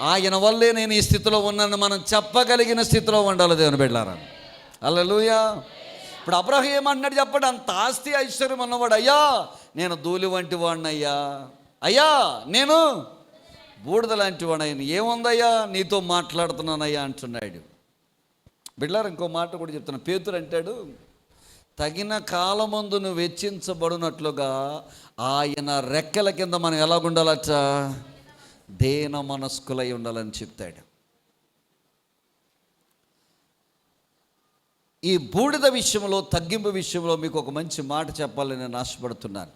ఆయన వల్లే నేను ఈ స్థితిలో ఉన్నాను మనం చెప్పగలిగిన స్థితిలో ఉండాలి. దేవుని బిడ్డలారా, హల్లెలూయా. ఇప్పుడు అబ్రహాం ఏమన్నాడు చెప్పండి? అంత ఆస్తి ఐశ్వర్యం ఉన్నవాడు, అయ్యా నేను ధూళి వంటి వాడిని అయ్యా, అయ్యా నేను బూడిద లాంటి వాడిని, ఏముందయ్యా నీతో మాట్లాడుతున్నానయ్యా అంటున్నాడు. బిడ్డలారా, ఇంకో మాట కూడా చెప్తున్నా. పేతురు అంటాడు, తగిన కాలమందు నువ్వు వెచ్చించబడినట్లుగా ఆయన రెక్కల కింద మనం ఎలాగుండాలట, దేన మనస్కులై ఉండాలని చెప్తాడు. ఈ బూడిద విషయంలో, తగ్గింపు విషయంలో మీకు ఒక మంచి మాట చెప్పాలని నేను ఆశపడుతున్నాను.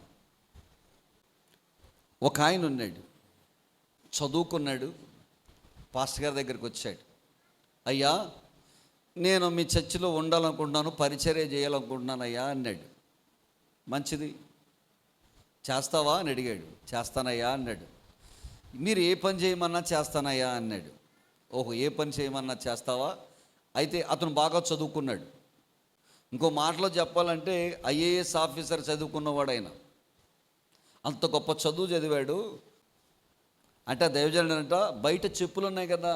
ఒక ఆయన ఉన్నాడు, చదువుకున్నాడు, పాస్టర్ గారి దగ్గరికి వచ్చాడు. అయ్యా, నేను మీ చర్చిలో ఉండాలనుకుంటున్నాను, పరిచర్య చేయాలనుకుంటున్నాను అయ్యా అన్నాడు. మంచిది, చేస్తావా అని అడిగాడు. చేస్తానయ్యా అన్నాడు. మీరు ఏ పని చేయమన్నా చేస్తానయ్యా అన్నాడు. ఓహో, ఏ పని చేయమన్నా చేస్తావా? అయితే అతను బాగా చదువుకున్నాడు. ఇంకో మాటలో చెప్పాలంటే ఐఏఎస్ ఆఫీసర్ చదువుకున్నవాడు ఆయన. అంత గొప్ప చదువు చదివాడు. అంటే దైవజనుడు అంట, బయట చెప్పులు ఉన్నాయి కదా,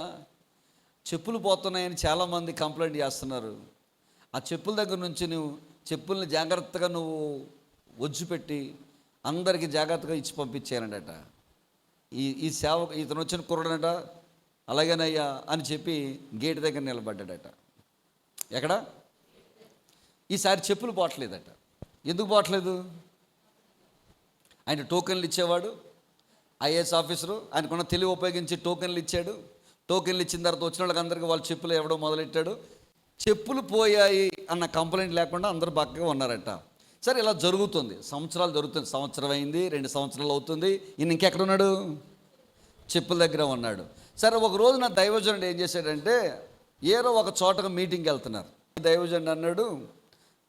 చెప్పులు పోతున్నాయని చాలామంది కంప్లైంట్ చేస్తున్నారు. ఆ చెప్పుల దగ్గర నుంచి నువ్వు చెప్పుల్ని జాగ్రత్తగా నువ్వు ఒజ్జుపెట్టి అందరికీ జాగ్రత్తగా ఇచ్చి పంపించానట. ఈ సేవ ఇతను వచ్చిన కుర్రడట, అలాగేనయ్యా అని చెప్పి గేట్ దగ్గర నిలబడ్డాడట. ఎక్కడ? ఈసారి చెప్పులు పోవట్లేదట. ఎందుకు పోవట్లేదు? ఆయన టోకెన్లు ఇచ్చేవాడు, ఐఏఎస్ ఆఫీసరు. ఆయనకున్న తెలివి ఉపయోగించి టోకెన్లు ఇచ్చాడు. టోకెన్లు ఇచ్చిన తర్వాత వచ్చిన వాళ్ళకి అందరికీ వాళ్ళ చెప్పులు ఇవ్వడం మొదలెట్టాడు. చెప్పులు పోయాయి అన్న కంప్లైంట్ లేకుండా అందరూ బాగా ఉన్నారట. సరే, ఇలా జరుగుతుంది, సంవత్సరాలు జరుగుతుంది. సంవత్సరం అయింది, 2 సంవత్సరాలు అవుతుంది. ఈయన ఇంకెక్కడున్నాడు? చెప్పుల దగ్గర ఉన్నాడు. సరే, ఒక రోజు నా దైవజనుడు ఏం చేశాడంటే, ఏదో ఒక చోటకు మీటింగ్కి వెళ్తున్నారు. దైవజనుడు అన్నాడు,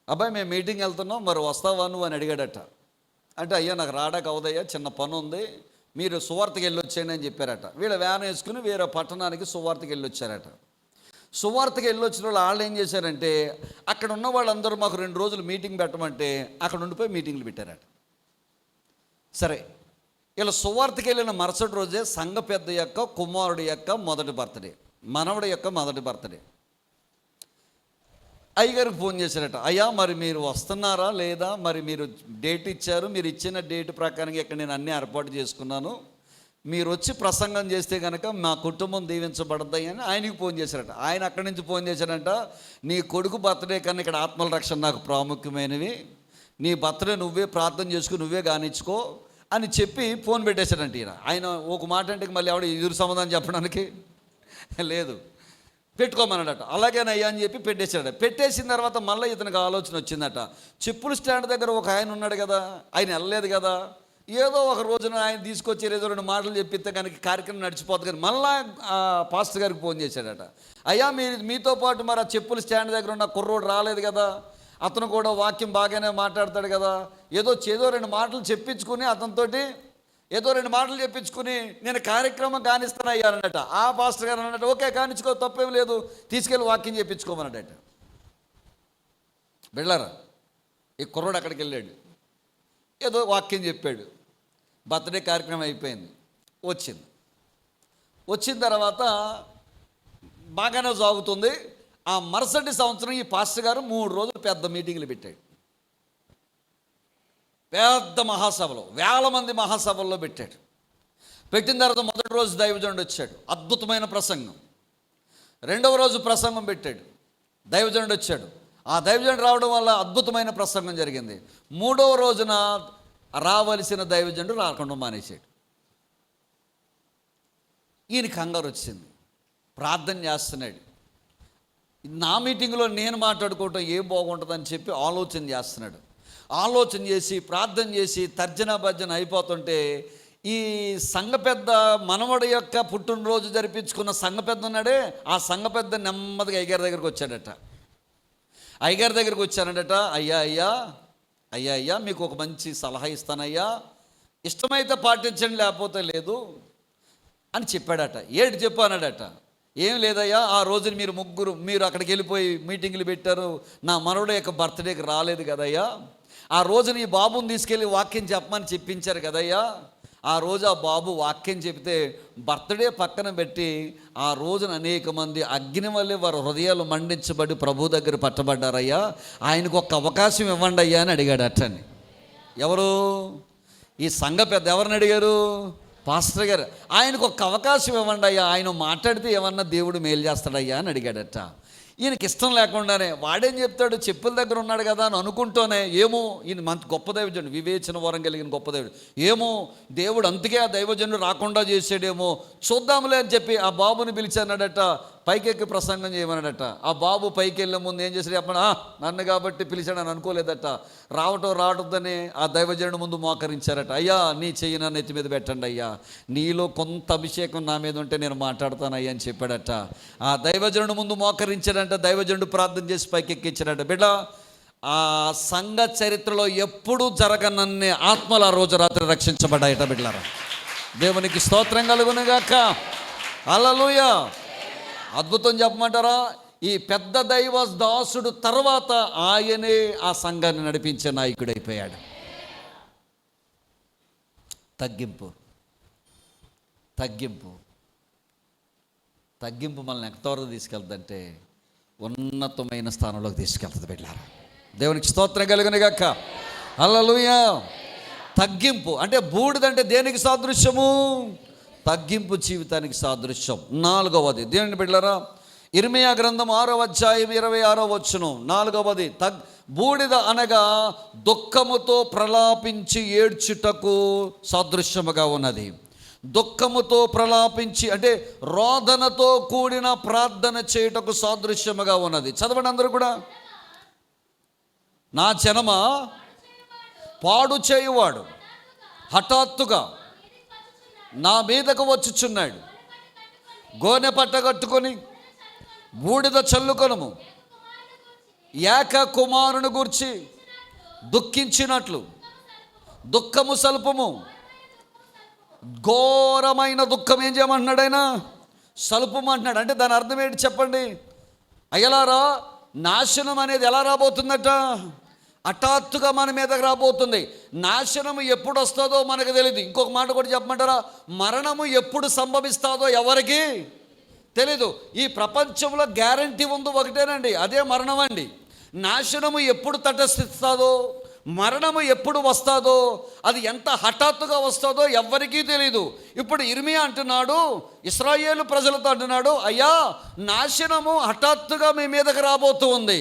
అబ్బాయి మేము మీటింగ్కి వెళ్తున్నాం, మరి వస్తావా నువ్వు అని అడిగాడట. అంటే అయ్యా నాకు రావడానికి అవదయ్యా, చిన్న పని ఉంది, మీరు సువార్తకి వెళ్ళి వచ్చేయండి అని చెప్పారట. వీళ్ళ వ్యాన్ వేసుకుని వేరే పట్టణానికి సువార్తకి వెళ్ళి వచ్చారట. సువార్తకి వెళ్ళి వచ్చిన వాళ్ళు ఏం చేశారంటే, అక్కడ ఉన్న వాళ్ళందరూ మాకు 2 రోజులు మీటింగ్ పెట్టమంటే అక్కడ ఉండిపోయి మీటింగ్లు పెట్టారట. సరే, ఇలా సువార్తకి వెళ్ళిన మరుసటి రోజే సంఘ పెద్ద యొక్క కుమారుడి యొక్క మొదటి బర్త్డే, మనవడి యొక్క మొదటి బర్త్డే. అయ్యగారికి ఫోన్ చేశారట, అయ్యా మరి మీరు వస్తున్నారా లేదా, మరి మీరు డేట్ ఇచ్చారు, మీరు ఇచ్చిన డేట్ ప్రకారంగా ఇక్కడ నేను అన్నీ ఏర్పాటు చేసుకున్నాను, మీరు వచ్చి ప్రసంగం చేస్తే కనుక మా కుటుంబం దీవించబడతాయి అని ఆయనకి ఫోన్ చేశారట. ఆయన అక్కడి నుంచి ఫోన్ చేశారంట, నీ కొడుకు బర్త్డే కన్నా ఇక్కడ ఆత్మల రక్షణ నాకు ప్రాముఖ్యమైనవి, నీ బర్త్డే నువ్వే ప్రార్థన చేసుకుని నువ్వే కానిచ్చుకో అని చెప్పి ఫోన్ పెట్టేశాడంట. ఆయన ఒక మాట అంటే మళ్ళీ ఎవడ ఎదురు సమాధానం చెప్పడానికి లేదు, పెట్టుకోమన్నాడట. అలాగేనయ్యా అని చెప్పి పెట్టేశాడు. పెట్టేసిన తర్వాత మళ్ళీ ఇతనికి ఆలోచన వచ్చిందట, చెప్పుల స్టాండ్ దగ్గర ఒక ఆయన ఉన్నాడు కదా, ఆయన వెళ్ళలేదు కదా, ఏదో ఒక రోజున ఆయన తీసుకొచ్చి ఏదో 2 మాటలు చెప్పిస్తే కనుక కార్యక్రమం నడిచిపోతుంది. కానీ మళ్ళా పాస్టర్ గారికి ఫోన్ చేశాడట, అయ్యా మీతో పాటు మరి ఆ చెప్పుల స్టాండ్ దగ్గర ఉన్న కుర్రోడు రాలేదు కదా, అతను కూడా వాక్యం బాగానే మాట్లాడతాడు కదా, ఏదో 2 మాటలు చెప్పించుకుని అతనితోటి ఏదో 2 మాటలు చెప్పించుకుని నేను కార్యక్రమం కానిస్తానయ్యా అన్నట. ఆ పాస్టర్ గారు అన్నట్టు, ఓకే కానిచ్చుకో, తప్పేం లేదు, తీసుకెళ్ళి వాక్యం చెప్పించుకోమన్నట. వెళ్ళారా, ఈ కుర్రోడు అక్కడికి వెళ్ళాడు, ఏదో వాక్యం చెప్పాడు, బర్త్డే కార్యక్రమం అయిపోయింది. వచ్చిన తర్వాత బాగానే సాగుతుంది. ఆ మరుసటి సంవత్సరం ఈ పాస్టర్ గారు 3 రోజులు పెద్ద మీటింగ్లు పెట్టాడు. పెద్ద మహాసభలో, 1000 మంది మహాసభల్లో పెట్టాడు. పెట్టిన తర్వాత మొదటి రోజు దైవజనుడు వచ్చాడు, అద్భుతమైన ప్రసంగం. 2వ రోజు ప్రసంగం పెట్టాడు, దైవజనుడు వచ్చాడు. ఆ దైవజనుడు రావడం వల్ల అద్భుతమైన ప్రసంగం జరిగింది. 3వ రోజున రావలసిన దైవజనుడు రాకుండా మానేశాడు. ఈయన కంగారు వచ్చింది, ప్రార్థన చేస్తున్నాడు. నా మీటింగ్లో నేను మాట్లాడుకోవటం ఏం బాగుంటుందని చెప్పి ఆలోచన చేస్తున్నాడు. ఆలోచన చేసి ప్రార్థన చేసి తర్జన భర్జన అయిపోతుంటే ఈ సంఘ పెద్ద మనవడి యొక్క పుట్టినరోజు జరిపించుకున్న సంఘ పెద్ద ఉన్నాడే, ఆ సంఘ పెద్ద నెమ్మదిగా అయ్యగారి దగ్గరికి వచ్చాడట. అయ్యగారి దగ్గరికి వచ్చానడట, అయ్యా మీకు ఒక మంచి సలహా ఇస్తానయ్యా, ఇష్టమైతే పాటించండి లేకపోతే లేదు అని చెప్పాడట. ఏంటి చెప్పానడట, ఏం లేదయ్యా, ఆ రోజున మీరు అక్కడికి వెళ్ళిపోయి మీటింగ్లు పెట్టారు, నా మనవడు యొక్క బర్త్డేకి రాలేదు కదయ్యా, ఆ రోజున ఈ బాబుని తీసుకెళ్ళి వాక్యం చెప్పమని చెప్పించారు కదయ్యా, ఆ రోజు ఆ బాబు వాక్యం చెబితే బర్త్డే పక్కన పెట్టి ఆ రోజున అనేక మంది అగ్ని వల్లే వారి హృదయాలు మండించబడి ప్రభు దగ్గర పట్టబడ్డారయ్యా, ఆయనకు ఒక అవకాశం ఇవ్వండి అయ్యా అని అడిగాడు. అట్టని ఎవరు? ఈ సంఘ పెద్ద. ఎవరిని అడిగారు? పాస్టర్ గారు. ఆయనకు ఒక అవకాశం ఇవ్వండి అయ్యా, ఆయన మాట్లాడితే ఏమన్నా దేవుడు మేలు చేస్తాడయ్యా అని అడిగాడట. ఈయనకి ఇష్టం లేకుండానే వాడేం చెప్తాడు, చెప్పుల దగ్గర ఉన్నాడు కదా అని అనుకుంటూనే, ఏమో ఈయన మంచి గొప్ప దైవజనుడు, వివేచన వరం కలిగిన గొప్ప దేవుడు, ఏమో దేవుడు అందుకే ఆ దైవజనుడు రాకుండా చేసాడేమో, చూద్దాంలే అని చెప్పి ఆ బాబుని పిలిచానడట, పైకెక్కి ప్రసంగం చేయమన్నాడట. ఆ బాబు పైకి వెళ్ళే ముందు ఏం చేశాడు చెప్పనా, నన్ను కాబట్టి పిలిచాడని అనుకోలేదట. రావద్దని ఆ దైవజనుడు ముందు మోకరించారట. అయ్యా నీ చెయ్యి నా నెత్తి మీద పెట్టండి అయ్యా, నీలో కొంత అభిషేకం నా మీద ఉంటే నేను మాట్లాడతాను అయ్యా అని చెప్పాడట. ఆ దైవజనుడు ముందు మోకరించాడంట. దైవజనుడు ప్రార్థన చేసి పైకెక్కించాడట. బిడ్డ, ఆ సంఘ చరిత్రలో ఎప్పుడూ జరగనన్ని ఆత్మలు ఆ రోజు రాత్రి రక్షించబడ్డాయట. బిడ్డలారా, దేవునికి స్తోత్రం కలుగునుగాక. హల్లెలూయా. అద్భుతం చెప్పమంటారా, ఈ పెద్ద దైవ దాసుడు తర్వాత ఆయనే ఆ సంఘాన్ని నడిపించే నాయకుడైపోయాడు. తగ్గింపు తగ్గింపు తగ్గింపు మనల్ని ఎంతవరకు తీసుకెళ్తుందంటే ఉన్నతమైన స్థానంలోకి తీసుకెళ్తుంది. బిడ్డలారా, దేవునికి స్తోత్రం కలుగునుగాక. హల్లెలూయా. తగ్గింపు అంటే బూడిదంటే దేనికి సాదృశ్యము? తగ్గింపు జీవితానికి సాదృశ్యం. 4వది, దేవుని బిడ్డలారా, ఇర్మీయా గ్రంథం 6వ అధ్యాయం 26వ వచనం, 4వది, బూడిద అనగా దుఃఖముతో ప్రలాపించి ఏడ్చుటకు సాదృశ్యముగా ఉన్నది. దుఃఖముతో ప్రలాపించి అంటే రోదనతో కూడిన ప్రార్థన చేయుటకు సాదృశ్యముగా ఉన్నది. చదవండి అందరూ కూడా. నా జనమా, పాడు చేయువాడు హఠాత్తుగా నా మీదకు వచ్చుచున్నాడు, గోనె పట్ట కట్టుకొని బూడిద చల్లుకొనుము, ఏక కుమారుని గూర్చి దుఃఖించినట్లు దుఃఖము సల్పము. ఘోరమైన దుఃఖం ఏం చేయమంటున్నాడు ఆయన? సల్పము అంటున్నాడు. అంటే దాని అర్థం ఏంటి చెప్పండి? అయ్యలారా, నాశనం అనేది ఎలా రాబోతుందట? హఠాత్తుగా మన మీదకి రాబోతుంది. నాశనము ఎప్పుడు వస్తుందో మనకు తెలియదు. ఇంకొక మాట కూడా చెప్పమంటారా, మరణము ఎప్పుడు సంభవిస్తుందో ఎవరికి తెలీదు. ఈ ప్రపంచంలో గ్యారంటీ ఉంది ఒకటేనండి, అదే మరణం అండి. నాశనము ఎప్పుడు తటస్థిస్తుందో, మరణము ఎప్పుడు వస్తుందో, అది ఎంత హఠాత్తుగా వస్తుందో ఎవ్వరికీ తెలీదు. ఇప్పుడు ఇర్మీయా అంటున్నాడు, ఇశ్రాయేలు ప్రజలతో అంటున్నాడు, అయ్యా నాశనము హఠాత్తుగా మీ మీదకి రాబోతూ ఉంది,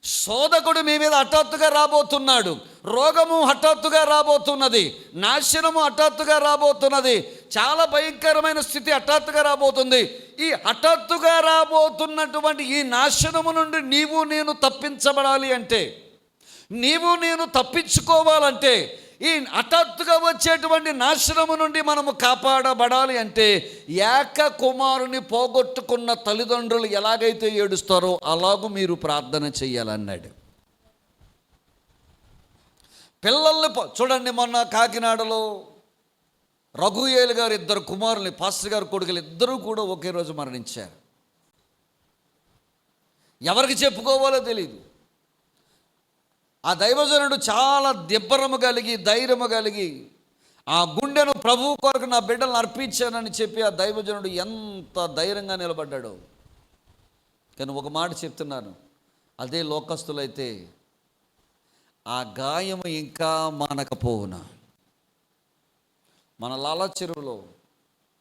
శోధకుడు మీ మీద హఠాత్తుగా రాబోతున్నాడు, రోగము హఠాత్తుగా రాబోతున్నది, నాశనము హఠాత్తుగా రాబోతున్నది, చాలా భయంకరమైన స్థితి హఠాత్తుగా రాబోతుంది. ఈ హఠాత్తుగా రాబోతున్నటువంటి ఈ నాశనము నుండి నీవు నేను తప్పించబడాలి అంటే, నీవు నేను తప్పించుకోవాలంటే, ఈ హఠాత్తుగా వచ్చేటువంటి నాశనము నుండి మనము కాపాడబడాలి అంటే, ఏక కుమారుని పోగొట్టుకున్న తల్లిదండ్రులు ఎలాగైతే ఏడుస్తారో అలాగూ మీరు ప్రార్థన చెయ్యాలన్నాడు. పిల్లల్ని చూడండి, మొన్న కాకినాడలో రఘుయేలు గారు 2 కుమారుల్ని, పాస్టర్ గారు కొడుకులు ఇద్దరూ కూడా ఒకే రోజు మరణించారు. ఎవరికి చెప్పుకోవాలో తెలియదు. ఆ దైవజనుడు చాలా దిబ్బరము కలిగి, ధైర్యము కలిగి, ఆ గుండెను ప్రభువు కొరకు నా బిడ్డలను అర్పించానని చెప్పి ఆ దైవజనుడు ఎంత ధైర్యంగా నిలబడ్డాడు. కానీ ఒక మాట చెప్తున్నాను, అదే లోకస్తులైతే ఆ గాయము ఇంకా మానకపోవునా. మన లాలా చెరువులో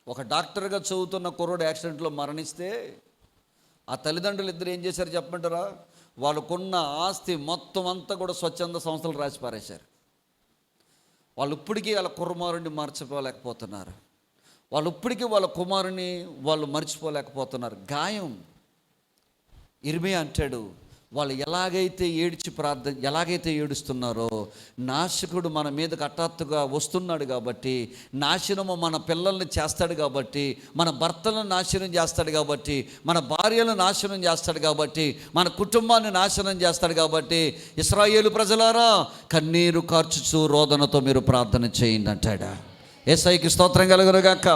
ఒక డాక్టర్గా చదువుతున్న కుర్రోడు యాక్సిడెంట్లో మరణిస్తే ఆ తల్లిదండ్రులు ఇద్దరు ఏం చేశారు చెప్పమంటారా? వాళ్ళకున్న ఆస్తి మొత్తం అంతా కూడా స్వచ్ఛంద సంస్థలు రాసి పారేశారు. వాళ్ళు ఇప్పటికీ వాళ్ళ కుమారుడిని మర్చిపోలేకపోతున్నారు. వాళ్ళు ఇప్పటికీ వాళ్ళ కుమారుని వాళ్ళు మర్చిపోలేకపోతున్నారు. గాయం. ఇర్మీయా అంటాడు, వాళ్ళు ఎలాగైతే ఏడుస్తున్నారో, నాశకుడు మన మీదకి హఠాత్తుగా వస్తున్నాడు కాబట్టి, నాశనము మన పిల్లల్ని చేస్తాడు కాబట్టి, మన భర్తలను నాశనం చేస్తాడు కాబట్టి, మన భార్యలను నాశనం చేస్తాడు కాబట్టి, మన కుటుంబాన్ని నాశనం చేస్తాడు కాబట్టి, ఇశ్రాయేలు ప్రజలారా కన్నీరు కార్చుచు రోదనతో మీరు ప్రార్థన చేయండి అంటాడా. యేసయ్యకి స్తోత్రం కలుగునుగాక.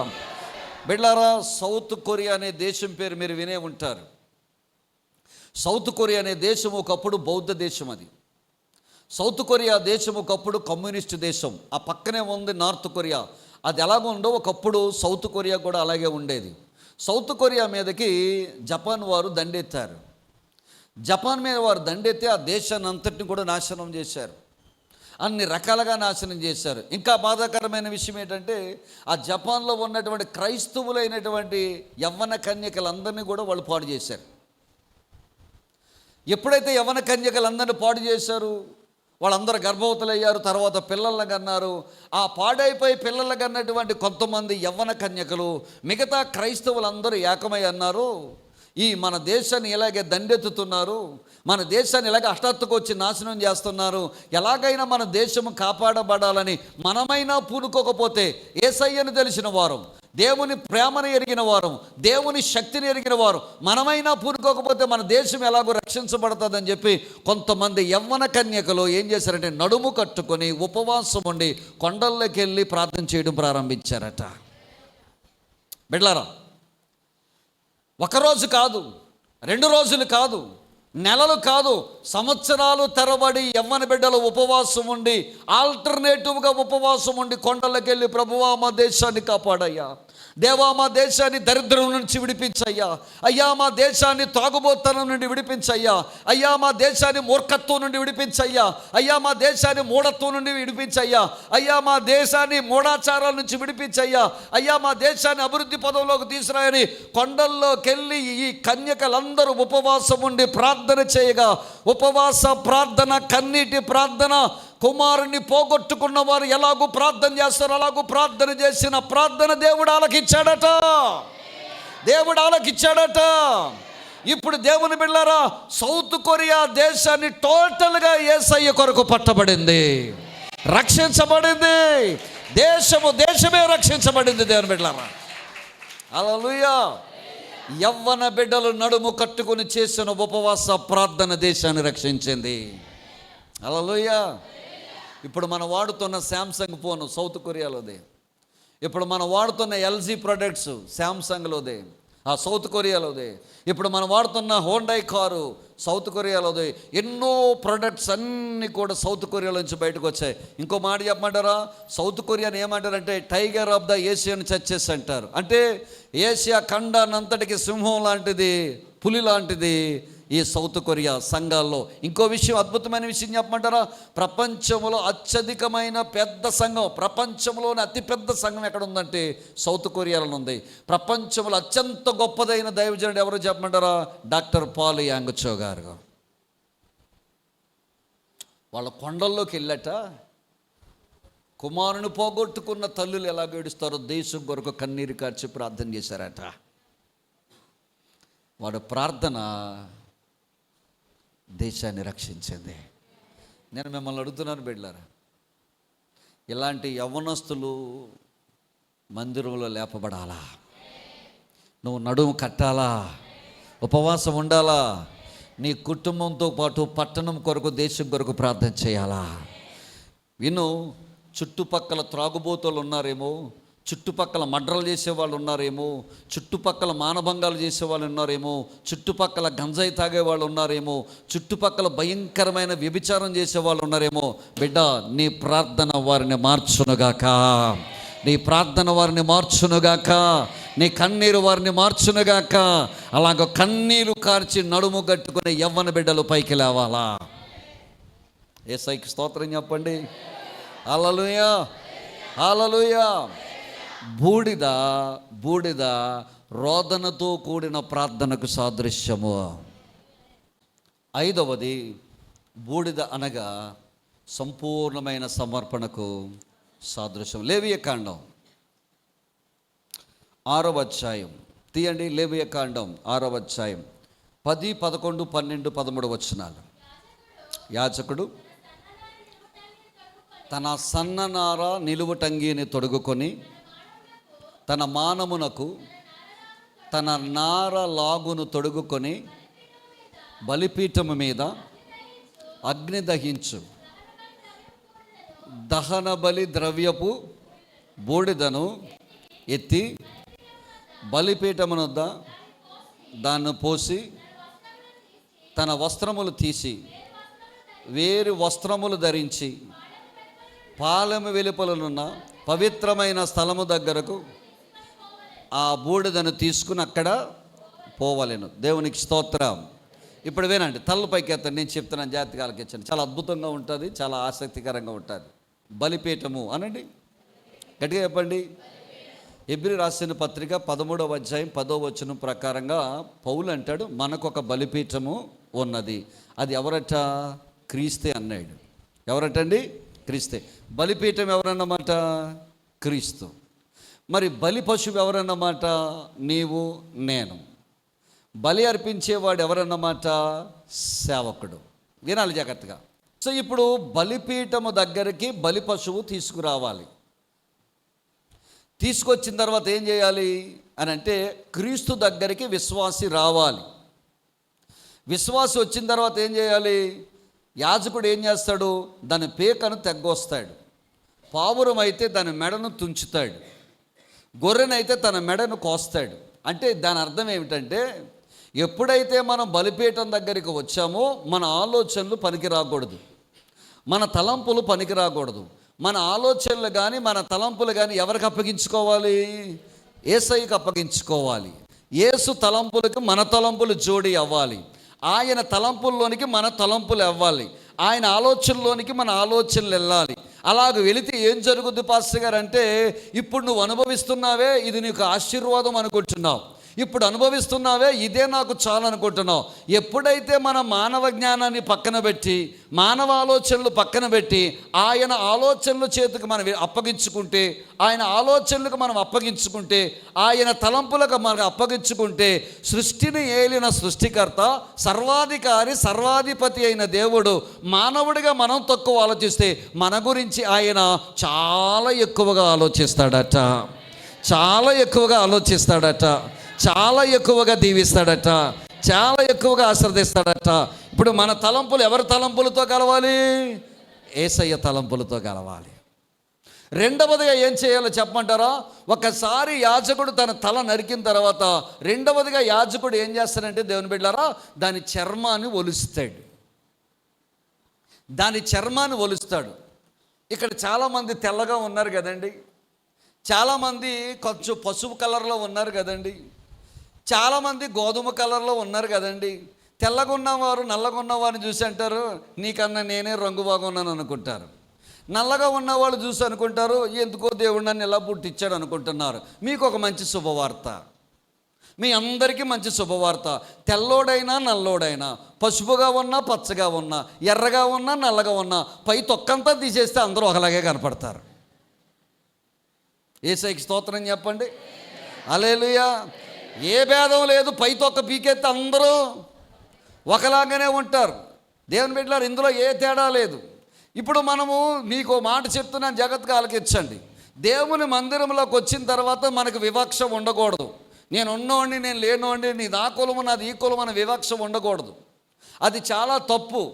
బిడ్డలారా, సౌత్ కొరియా అనే దేశం పేరు మీరు వినే ఉంటారు. సౌత్ కొరియా అనే దేశం ఒకప్పుడు బౌద్ధ దేశం. అది సౌత్ కొరియా దేశం ఒకప్పుడు కమ్యూనిస్ట్ దేశం. ఆ పక్కనే ఉంది నార్త్ కొరియా. అది ఎలాగుండో ఒకప్పుడు సౌత్ కొరియా కూడా అలాగే ఉండేది. సౌత్ కొరియా మీదకి జపాన్ వారు దండెత్తారు. జపాన్ మీద వారు దండెత్తి ఆ దేశాన్ని అంతటిని కూడా నాశనం చేశారు. అన్ని రకాలుగా నాశనం చేశారు. ఇంకా బాధాకరమైన విషయం ఏంటంటే, ఆ జపాన్లో ఉన్నటువంటి క్రైస్తవులైనటువంటి యవ్వన కన్యకలందరినీ కూడా వాళ్ళు పాడు చేశారు. ఎప్పుడైతే యవ్వన కన్యకలందరినీ పాడు చేశారు, వాళ్ళందరూ గర్భవతులు అయ్యారు, తర్వాత పిల్లలను కన్నారు. ఆ పాడైపోయి పిల్లలు కన్నటువంటి కొంతమంది యవ్వన కన్యకలు మిగతా క్రైస్తవులందరూ ఏకమై అన్నారు, ఈ మన దేశాన్ని ఇలాగే దండెత్తుతున్నారు, మన దేశాన్ని ఇలాగ హఠాత్తుకు వచ్చి నాశనం చేస్తున్నారు, ఎలాగైనా మన దేశం కాపాడబడాలని మనమైనా పూనుకోకపోతే, యేసయ్యను తెలిసిన వారు, దేవుని ప్రేమను ఎరిగిన వారు, దేవుని శక్తిని ఎరిగిన వారు మనమైనా పూనుకోకపోతే మన దేశం ఎలాగో రక్షించబడుతుందని చెప్పి కొంతమంది యవ్వన కన్యకలు ఏం చేశారంటే నడుము కట్టుకొని ఉపవాసం ఉండి కొండల్లోకి వెళ్ళి ప్రార్థన చేయడం ప్రారంభించారట. బిడ్డలారా, ఒకరోజు కాదు, 2 రోజులు కాదు, నెలలు కాదు, సంవత్సరాలు తరబడి యవ్వన బిడ్డలు ఉపవాసం ఉండి, ఆల్టర్నేటివ్గా ఉపవాసం ఉండి కొండలకి వెళ్ళి, ప్రభువా మా దేశాన్ని కాపాడయ్యా, దేవా మా దేశాన్ని దరిద్రం నుంచి విడిపించయ్యా, అయ్యా మా దేశాన్ని తాగుబోతనం నుండి విడిపించయ్యా, అయ్యా మా దేశాన్ని మూర్ఖత్వం నుండి విడిపించయ్యా, అయ్యా మా దేశాన్ని మూఢత్వం నుండి విడిపించయ్యా, అయ్యా మా దేశాన్ని మూఢాచారాల నుంచి విడిపించయ్యా, అయ్యా మా దేశాన్ని అభివృద్ధి పదంలోకి తీసుకురాయని కొండల్లోకి వెళ్ళి ఈ కన్యకలందరూ ఉపవాసం ఉండి ప్రార్థన చేయగా, ఉపవాస ప్రార్థన, కన్నీటి ప్రార్థన, కుమారుని పోగొట్టుకున్న వారు ఎలాగూ ప్రార్థన చేస్తారు అలాగూ ప్రార్థన చేసిన ప్రార్థన దేవుడు ఆలకిచ్చాడట. దేవుడు ఆలకిచ్చాడట. ఇప్పుడు దేవుని బిడ్డలారా, సౌత్ కొరియా దేశాన్ని టోటల్గా యేసయ్య కొరకు పట్టబడింది, రక్షించబడింది. దేశమే రక్షించబడింది దేవుని బిడ్డలారా. హల్లెలూయా. యవ్వన బిడ్డలు నడుము కట్టుకుని చేసిన ఉపవాస ప్రార్థన దేశాన్ని రక్షించింది. హల్లెలూయా. ఇప్పుడు మనం వాడుతున్న శాంసంగ్ ఫోను సౌత్ కొరియాలోదే. ఇప్పుడు మనం వాడుతున్న ఎల్జీ ప్రొడక్ట్స్ శాంసంగ్లోదే, సౌత్ కొరియాలోదే. ఇప్పుడు మనం వాడుతున్న హోండై కారు సౌత్ కొరియాలోదే. ఎన్నో ప్రొడక్ట్స్ అన్నీ కూడా సౌత్ కొరియాలో నుంచి బయటకు వచ్చాయి. ఇంకో మాట చెప్పమంటారా, సౌత్ కొరియాని ఏమంటారంటే tiger of the Asian churches అంటారు. అంటే ఏషియా ఖండానంతటికి సింహం లాంటిది, పులి లాంటిది ఈ సౌత్ కొరియా సంఘాల్లో. ఇంకో విషయం, అద్భుతమైన విషయం చెప్పమంటారా, ప్రపంచంలో అత్యధికమైన పెద్ద సంఘం, ప్రపంచంలోని అతిపెద్ద సంఘం ఎక్కడ ఉందంటే సౌత్ కొరియాలో ఉంది. ప్రపంచంలో అత్యంత గొప్పదైన దైవజనుడు ఎవరు చెప్పమంటారా, డాక్టర్ పాల్ యాంగ్ చో గారు. వాళ్ళ కొండల్లోకి వెళ్ళట కుమారుని పోగొట్టుకున్న తల్లులు ఎలా ఏడుస్తారో దేశం కొరకు కన్నీరు కార్చి ప్రార్థన చేశారట. వాడు ప్రార్థన దేశాన్ని రక్షించింది. నేను మిమ్మల్ని అడుగుతున్నాను బిడ్డలారా, ఇలాంటి యవ్వనస్తులు మందిరంలో లేపబడాలా? నువ్వు నడుము కట్టాలా? ఉపవాసం ఉండాలా? నీ కుటుంబంతో పాటు పట్టణం కొరకు, దేశం కొరకు ప్రార్థన చేయాలా? విను, చుట్టుపక్కల త్రాగుబోతులు ఉన్నారేమో, చుట్టుపక్కల మడ్రలు చేసేవాళ్ళు ఉన్నారేమో, చుట్టుపక్కల మానభంగాలు చేసేవాళ్ళు ఉన్నారేమో, చుట్టుపక్కల గంజాయి తాగేవాళ్ళు ఉన్నారేమో, చుట్టుపక్కల భయంకరమైన వ్యభిచారం చేసేవాళ్ళు ఉన్నారేమో. బిడ్డ, నీ ప్రార్థన వారిని మార్చునుగాక, నీ ప్రార్థన వారిని మార్చునుగాక, నీ కన్నీరు వారిని మార్చునుగాక. అలాగ కన్నీరు కార్చి నడుము కట్టుకునే యవ్వన బిడ్డలు పైకి లేవాలా? యేసయ్యకి స్తోత్రం చెప్పండి. హల్లెలూయా, హల్లెలూయా. బూడిద రోదనతో కూడిన ప్రార్థనకు సాదృశ్యము. 5వది, బూడిద అనగా సంపూర్ణమైన సమర్పణకు సాదృశ్యం. లేవియకాండం 6వ అధ్యాయం తీయండి. లేవియకాండం 6వ అధ్యాయం 10, 11, 12, 13 వచనాలు. యాజకుడు తన సన్ననార నిలువుటంగీని తొడుగుకొని తన మానమునకు తన నార లాగును తొడుగుకొని బలిపీఠము మీద అగ్ని దహించు దహన బలి ద్రవ్యపు బూడిదను ఎత్తి బలిపీఠమునొద్ద దాన్ని పోసి తన వస్త్రములు తీసి వేరు వస్త్రములు ధరించి పాలెము వెలుపలనున్న పవిత్రమైన స్థలము దగ్గరకు ఆ బూడిదను తీసుకుని అక్కడ పోవలేను. దేవునికి స్తోత్రం. ఇప్పుడు వినండి, తలపైకి ఎత్తండి, నేను చెప్తున్నాను, జాతకాలకి ఇచ్చాను. చాలా అద్భుతంగా ఉంటుంది, చాలా ఆసక్తికరంగా ఉంటుంది. బలిపీఠము అనండి, గట్టిగా చెప్పండి. హెబ్రీ రాసిన పత్రిక 13వ అధ్యాయం 10వ వచనం ప్రకారంగా పౌలు అంటాడు, మనకొక బలిపీఠము ఉన్నది. అది ఎవరట? క్రీస్తే అన్నాడు. ఎవరటండి? క్రీస్తే. బలిపీఠం ఎవరన్నమాట? క్రీస్తు. మరి బలి పశువు ఎవరన్నమాట? నీవు నేను. బలి అర్పించేవాడు ఎవరన్నమాట? సేవకుడు. వినాలి జాగ్రత్తగా. సో ఇప్పుడు బలిపీఠము దగ్గరికి బలి పశువు తీసుకురావాలి. తీసుకొచ్చిన తర్వాత ఏం చేయాలి అని అంటే, క్రీస్తు దగ్గరికి విశ్వాసి రావాలి. విశ్వాసి వచ్చిన తర్వాత ఏం చేయాలి? యాజకుడు ఏం చేస్తాడు? దాని పేకను తెగ్గొస్తాడు. పావురం అయితే దాని మెడను తుంచుతాడు. గొర్రెనైతే తన మెడను కోస్తాడు. అంటే దాని అర్థం ఏమిటంటే, ఎప్పుడైతే మనం బలిపీఠం దగ్గరికి వచ్చామో మన ఆలోచనలు పనికి రాకూడదు, మన తలంపులు పనికి రాకూడదు. మన ఆలోచనలు కానీ మన తలంపులు కానీ ఎవరికి అప్పగించుకోవాలి? యేసయ్యకి అప్పగించుకోవాలి. యేసు తలంపులకు మన తలంపులు జోడి అవ్వాలి. ఆయన తలంపుల్లోనికి మన తలంపులు అవ్వాలి. ఆయన ఆలోచనలోనికి మన ఆలోచనలు వెళ్ళాలి. అలాగ వెళితే ఏం జరుగుద్ది పాస్టర్ గారు అంటే, ఇప్పుడు నువ్వు అనుభవిస్తున్నావే ఇది నీకు ఆశీర్వాదం అనుకుంటున్నావు, ఇప్పుడు అనుభవిస్తున్నావే ఇదే నాకు చాలు అనుకుంటున్నావు. ఎప్పుడైతే మన మానవ జ్ఞానాన్ని పక్కన పెట్టి, మానవ ఆలోచనలు పక్కన పెట్టి ఆయన ఆలోచనల చేతికి మనం అప్పగించుకుంటే, ఆయన ఆలోచనలకు మనం అప్పగించుకుంటే, ఆయన తలంపులకు మనం అప్పగించుకుంటే, సృష్టిని ఏలిన సృష్టికర్త, సర్వాధికారి, సర్వాధిపతి అయిన దేవుడు మానవుడిగా మనం తక్కువ ఆలోచిస్తే మన గురించి ఆయన చాలా ఎక్కువగా ఆలోచిస్తాడట, చాలా ఎక్కువగా ఆలోచిస్తాడట, చాలా ఎక్కువగా దీవిస్తాడట, చాలా ఎక్కువగా ఆశీర్వదిస్తాడట. ఇప్పుడు మన తలంపులు ఎవరి తలంపులతో కలవాలి? యేసయ్య తలంపులతో కలవాలి. రెండవదిగా ఏం చేయాలో చెప్పమంటారా? ఒకసారి యాజకుడు తన తల నరికిన తర్వాత రెండవదిగా యాజకుడు ఏం చేస్తాడంటే, దేవుని బిడ్డలారా, దాని చర్మాన్ని ఒలుస్తాడు. దాని చర్మాన్ని ఒలుస్తాడు. ఇక్కడ చాలామంది తెల్లగా ఉన్నారు కదండి, చాలామంది కొంచెం పసుపు కలర్లో ఉన్నారు కదండి, చాలామంది గోధుమ కలర్లో ఉన్నారు కదండి. తెల్లగా ఉన్నవారు నల్లగా ఉన్నవారిని చూసి అంటారు, నీకన్నా నేనే రంగు బాగున్నాను అనుకుంటారు. నల్లగా ఉన్నవాళ్ళు చూసి అనుకుంటారు, ఎందుకో దేవుడు నన్ను ఇలా పుట్టించాడు అనుకుంటున్నారు. మీకు ఒక మంచి శుభవార్త, మీ అందరికీ మంచి శుభవార్త. తెల్లోడైనా నల్లోడైనా, పసుపుగా ఉన్నా పచ్చగా ఉన్నా, ఎర్రగా ఉన్నా నల్లగా ఉన్నా, పై తొక్కంతా తీసేస్తే అందరూ ఒకలాగే కనపడతారు. యేసయ్యకి స్తోత్రం చెప్పండి. హల్లెలూయా. ఏ భేదం లేదు, పై తొక్క పీకెత్తే అందరూ ఒకలాగానే ఉంటారు. దేవుని బిడ్డలారా, ఇందులో ఏ తేడా లేదు. ఇప్పుడు మనము మీకు మాట చెప్తున్నాను, జాగ్రత్తగా ఆలకించండి. దేవుని మందిరంలోకి వచ్చిన తర్వాత మనకు వివక్ష ఉండకూడదు. నేను ఉన్నోడిని, నేను లేనోడిని, నీది ఆ కులము నాది ఈ కులము అనే వివక్ష ఉండకూడదు. అది చాలా తప్పు,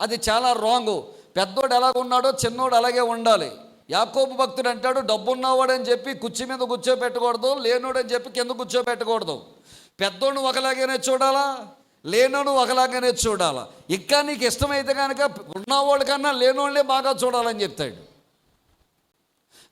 అది చాలా రాంగు. పెద్దోడు ఎలాగ ఉన్నాడో చిన్నోడు అలాగే ఉండాలి. యాకోబు భక్తుడు అంటాడు, డబ్బున్నవాడని చెప్పి కుర్చీ మీద కూర్చోబెట్టకూడదు, లేనోడని చెప్పి కింద కూర్చోబెట్టకూడదు. పెద్దోడు ఒకలాగానే చూడాలా, లేనోడు ఒకలాగానే చూడాలా. ఇంకా నీకు ఇష్టమైతే కనుక ఉన్నవాళ్ళ కన్నా లేనోళ్ళే బాగా చూడాలని చెప్తాడు.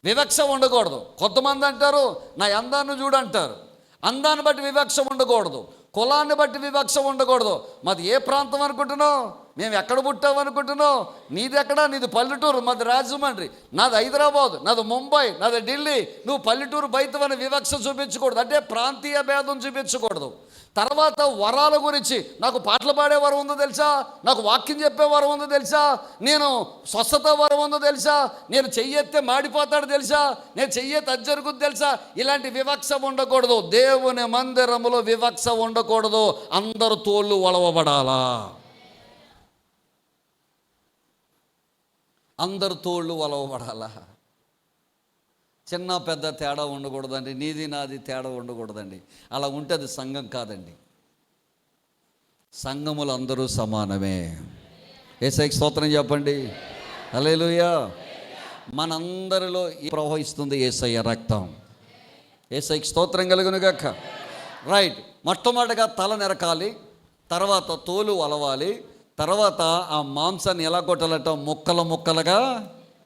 వివక్ష ఉండకూడదు. కొంతమంది అంటారు, నా అందాన్ని చూడంటారు. అందాన్ని బట్టి వివక్ష ఉండకూడదు, కులాన్ని బట్టి వివక్ష ఉండకూడదు. మాది ఏ ప్రాంతం అనుకుంటున్నావు, మేము ఎక్కడ పుట్టావు అనుకుంటున్నావు, నీది ఎక్కడ, నీది పల్లెటూరు, మాది రాజమండ్రి, నాది హైదరాబాద్, నాది ముంబై, నాది ఢిల్లీ, నువ్వు పల్లెటూరు బయట అని వివక్ష చూపించకూడదు. అంటే ప్రాంతీయ భేదం చూపించకూడదు. తర్వాత వరాల గురించి, నాకు పాటలు పాడే వరం ఉందో తెలుసా, నాకు వాక్యం చెప్పే వరం ఉందో తెలుసా, నేను స్వస్థత వరం ఉందో తెలుసా, నేను చెయ్యెత్తే మాడిపోతాడు తెలుసా, నేను చెయ్యెత్తే అది జరుగుద్ది తెలుసా. ఇలాంటి వివక్ష ఉండకూడదు. దేవుని మందిరములో వివక్ష ఉండకూడదు. అందరు తోళ్ళు ఒలవబడాలా, అందరు తోళ్ళు ఒలవబడాలా. చిన్న పెద్ద తేడా ఉండకూడదండి, నీది నాది తేడా ఉండకూడదండి. అలా ఉంటే అది సంఘం కాదండి. సంఘములు అందరూ సమానమే. యేసయ్యకి స్తోత్రం చెప్పండి. హల్లెలూయా. మనందరిలో ప్రవహిస్తుంది యేసయ్య రక్తం. యేసయ్యకి స్తోత్రం కలుగును గాక. రైట్. మొట్టమొదటిగా తల నెరకాలి, తర్వాత తోలు అలవాలి, తర్వాత ఆ మాంసాన్ని ఎలా కొట్టాలట, ముక్కలు ముక్కలుగా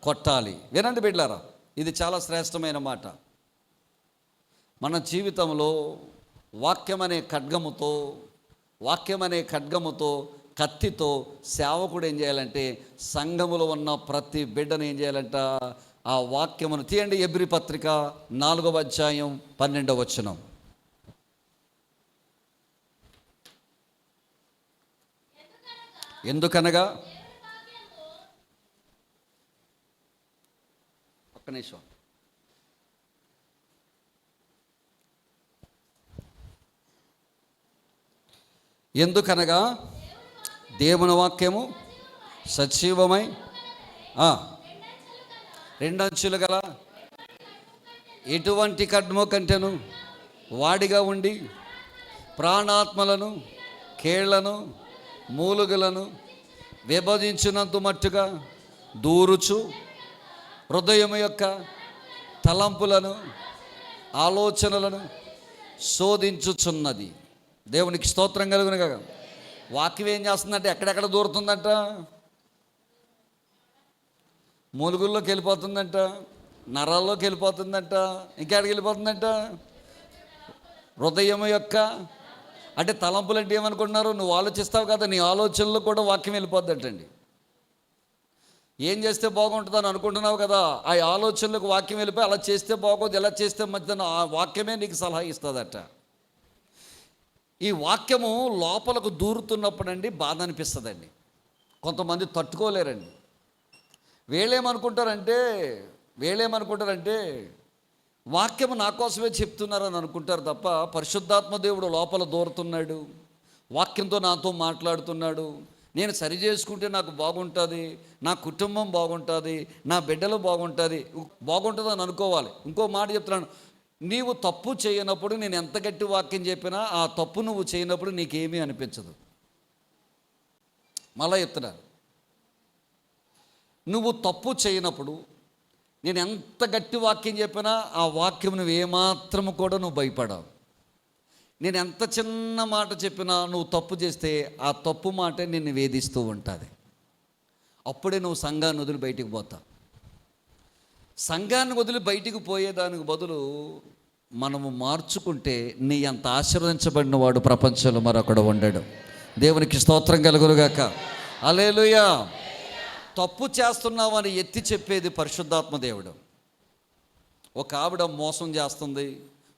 కొట్టాలి. వినండి బిడ్డలారా, ఇది చాలా శ్రేష్టమైన మాట. మన జీవితంలో వాక్యం అనే ఖడ్గముతో కత్తితో సేవకుడు ఏం చేయాలంటే, సంఘములో ఉన్న ప్రతి బిడ్డను ఏం చేయాలంట, ఆ ఆ వాక్యమును తీయండి. హెబ్రీ పత్రిక 4వ అధ్యాయం 12వ వచనం. ఎందుకనగా ఒక్క నిమిషం. ఎందుకనగా దేవుని వాక్యము సజీవమై రెండంచులు గల ఎటువంటి ఖడ్గము కంటెను వాడిగా ఉండి ప్రాణాత్మలను కేళ్లను మూలుగులను విభజించినంత మట్టుగా దూరుచు హృదయం యొక్క తలంపులను ఆలోచనలను శోధించుచున్నది. దేవునికి స్తోత్రం కలుగును కాక. వాక్యం ఏం చేస్తుందంటే ఎక్కడెక్కడ దూరుతుందంట? మూలుగుల్లోకి వెళ్ళిపోతుందంట, నరాల్లోకి వెళ్ళిపోతుందంట, ఇంకెక్కడికి వెళ్ళిపోతుందంట? హృదయం యొక్క అంటే తలంపులు అంటే ఏమనుకుంటున్నారు? నువ్వు ఆలోచిస్తావు కదా, నీ ఆలోచనలో కూడా వాక్యం వెళ్ళిపోద్దంటండి. ఏం చేస్తే బాగుంటుందని అనుకుంటున్నావు కదా, ఆ ఆలోచనలకు వాక్యం వెళ్ళిపోయి అలా చేస్తే బాగోదు, ఎలా చేస్తే మంచిదని ఆ వాక్యమే నీకు సలహా ఇస్తుందట. ఈ వాక్యము లోపలకు దూరుతున్నప్పుడండి బాధ అనిపిస్తుందండి. కొంతమంది తట్టుకోలేరండి. వీళ్ళేమనుకుంటారంటే వాక్యము నా కోసమే చెప్తున్నారని అనుకుంటారు తప్ప పరిశుద్ధాత్మ దేవుడు లోపల దూరుతున్నాడు, వాక్యంతో నాతో మాట్లాడుతున్నాడు, నేను సరి చేసుకుంటే నాకు బాగుంటుంది, నా కుటుంబం బాగుంటుంది, నా బిడ్డలు బాగుంటుంది అని అనుకోవాలి. ఇంకో మాట చెప్తున్నాను, నీవు తప్పు చేయనప్పుడు నేను ఎంత గట్టి వాక్యం చెప్పినా ఆ తప్పు నువ్వు చేయనప్పుడు నీకేమీ అనిపించదు. మళ్ళా చెప్తున్నాను, నువ్వు తప్పు చేయనప్పుడు నేను ఎంత గట్టి వాక్యం చెప్పినా ఆ వాక్యం నువ్వు ఏమాత్రము కూడా నువ్వు భయపడవు. నేను ఎంత చిన్న మాట చెప్పినా నువ్వు తప్పు చేస్తే ఆ తప్పు మాటే నిన్ను వేధిస్తూ ఉంటుంది. అప్పుడే నువ్వు సంఘాన్ని వదిలి బయటికి పోతావు. సంఘాన్ని వదిలి బయటికి పోయేదానికి బదులు మనము మార్చుకుంటే నీ అంత ఆశీర్వదించబడిన వాడు ప్రపంచంలో మరొకడు ఉండడు. దేవునికి స్తోత్రం కలుగునుగాక. హల్లెలూయా. తప్పు చేస్తున్నావని ఎత్తి చెప్పేది పరిశుద్ధాత్మ దేవుడు. ఒక ఆవిడ మోసం చేస్తుంది,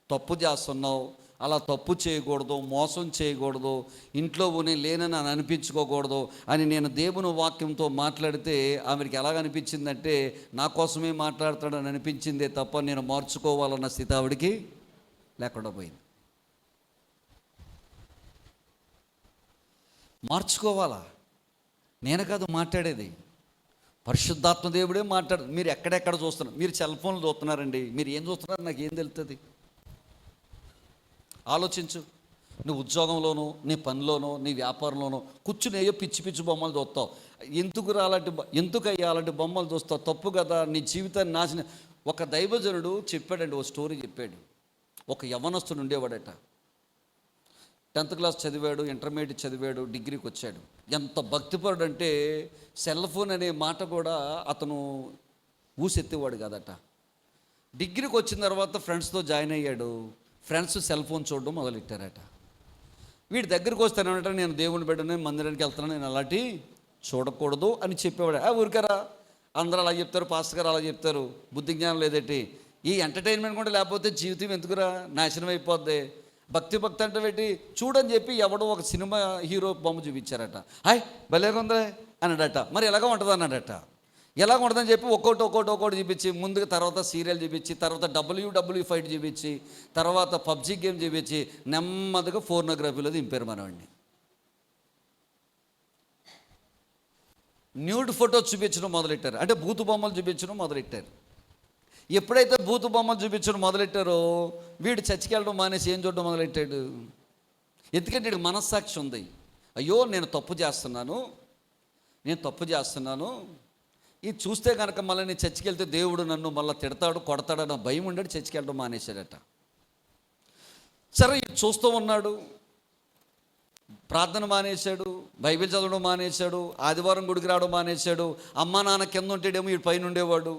తప్పు చేస్తున్నావు, అలా తప్పు చేయకూడదు, మోసం చేయకూడదు, ఇంట్లో లేనని అనిపించుకోకూడదు అని నేను దేవుని వాక్యంతో మాట్లాడితే ఆమెకి ఎలాగనిపించిందంటే నా కోసమే మాట్లాడతాడని అనిపించిందే తప్ప నేను మార్చుకోవాలన్న స్థితి ఆవిడికి లేకుండా పోయింది. మార్చుకోవాలా? నేను కాదు మాట్లాడేది, పరిశుద్ధాత్మ దేవుడే మాట్లాడు. మీరు ఎక్కడెక్కడ చూస్తున్నారు? మీరు సెల్ ఫోన్లు చూస్తున్నారండి, మీరు ఏం చూస్తున్నారు నాకు ఏం తెలుస్తుంది? ఆలోచించు. నువ్వు ఉద్యోగంలోనో, నీ పనిలోనో, నీ వ్యాపారంలోనో కూర్చుని ఏయో పిచ్చి పిచ్చి బొమ్మలు చూస్తావు. ఎందుకు అలాంటి బొమ్మలు చూస్తావు? తప్పు కదా, నీ జీవితాన్ని నాశనం. ఒక దైవజనుడు చెప్పాడండి, ఓ స్టోరీ చెప్పాడు. ఒక యవ్వనస్తుడు ఉండేవాడట. 10th క్లాస్ చదివాడు, ఇంటర్మీడియట్ చదివాడు, డిగ్రీకి వచ్చాడు. ఎంత భక్తిపరుడు అంటే సెల్ ఫోన్ అనే మాట కూడా అతను ఊసెత్తేవాడు కాదట. డిగ్రీకి వచ్చిన తర్వాత ఫ్రెండ్స్తో జాయిన్ అయ్యాడు. ఫ్రెండ్స్ సెల్ ఫోన్ చూడడం మొదలెట్టారట. వీడి దగ్గరికి వస్తానంటే నేను దేవుని బిడ్డని, మందిరానికి వెళ్తున్నాను, నేను అలాంటి చూడకూడదు అని చెప్పేవాడు. ఊరికరా, అందరూ అలా చెప్తారు, పాస్టర్ గారు అలా చెప్తారు, బుద్ధి జ్ఞానం లేదేటి, ఈ ఎంటర్టైన్మెంట్ కూడా లేకపోతే జీవితం ఎందుకురా, నాశనం అయిపోద్ది, భక్తి అంటే పెట్టి చూడని చెప్పి ఎవడో ఒక సినిమా హీరో బొమ్మ చూపించారట. హాయ్ భలేగా ఉందే అన్నాడట. మరి ఎలాగ ఉంటుంది అన్నాడట. ఎలాగ ఉంటుందని చెప్పి ఒక్కోటి చూపించి, ముందుగా తర్వాత సీరియల్ చూపించి, తర్వాత WWE ఫైట్ చూపించి, తర్వాత పబ్జీ గేమ్ చూపించి, నెమ్మదిగా ఫోర్నోగ్రఫీలో దింపారు మనవాడిని. న్యూడ్ ఫోటోస్ చూపించడం మొదలెట్టారు, అంటే బూతు బొమ్మలు చూపించడం మొదలెట్టారు. ఎప్పుడైతే బూతు బొమ్మలు చూపించడం మొదలెట్టారో వీడు చర్చికి వెళ్ళడం మానేసి ఏం చూడడం మొదలెట్టాడు. ఎందుకంటే వీడికి మనస్సాక్షి ఉంది. అయ్యో నేను తప్పు చేస్తున్నాను, ఇది చూస్తే కనుక మళ్ళీ నేను చర్చికి వెళ్తే దేవుడు నన్ను మళ్ళీ తిడతాడు, కొడతాడన్న భయం ఉండడు, చర్చికి వెళ్ళడం మానేశాడట. సరే ఇది చూస్తూ ఉన్నాడు, ప్రార్థన మానేశాడు, బైబిల్ చదవడం మానేశాడు, ఆదివారం గుడికి రావడం మానేశాడు. అమ్మా నాన్న కింద ఉంటేడేమో వీడు పైన ఉండేవాడు.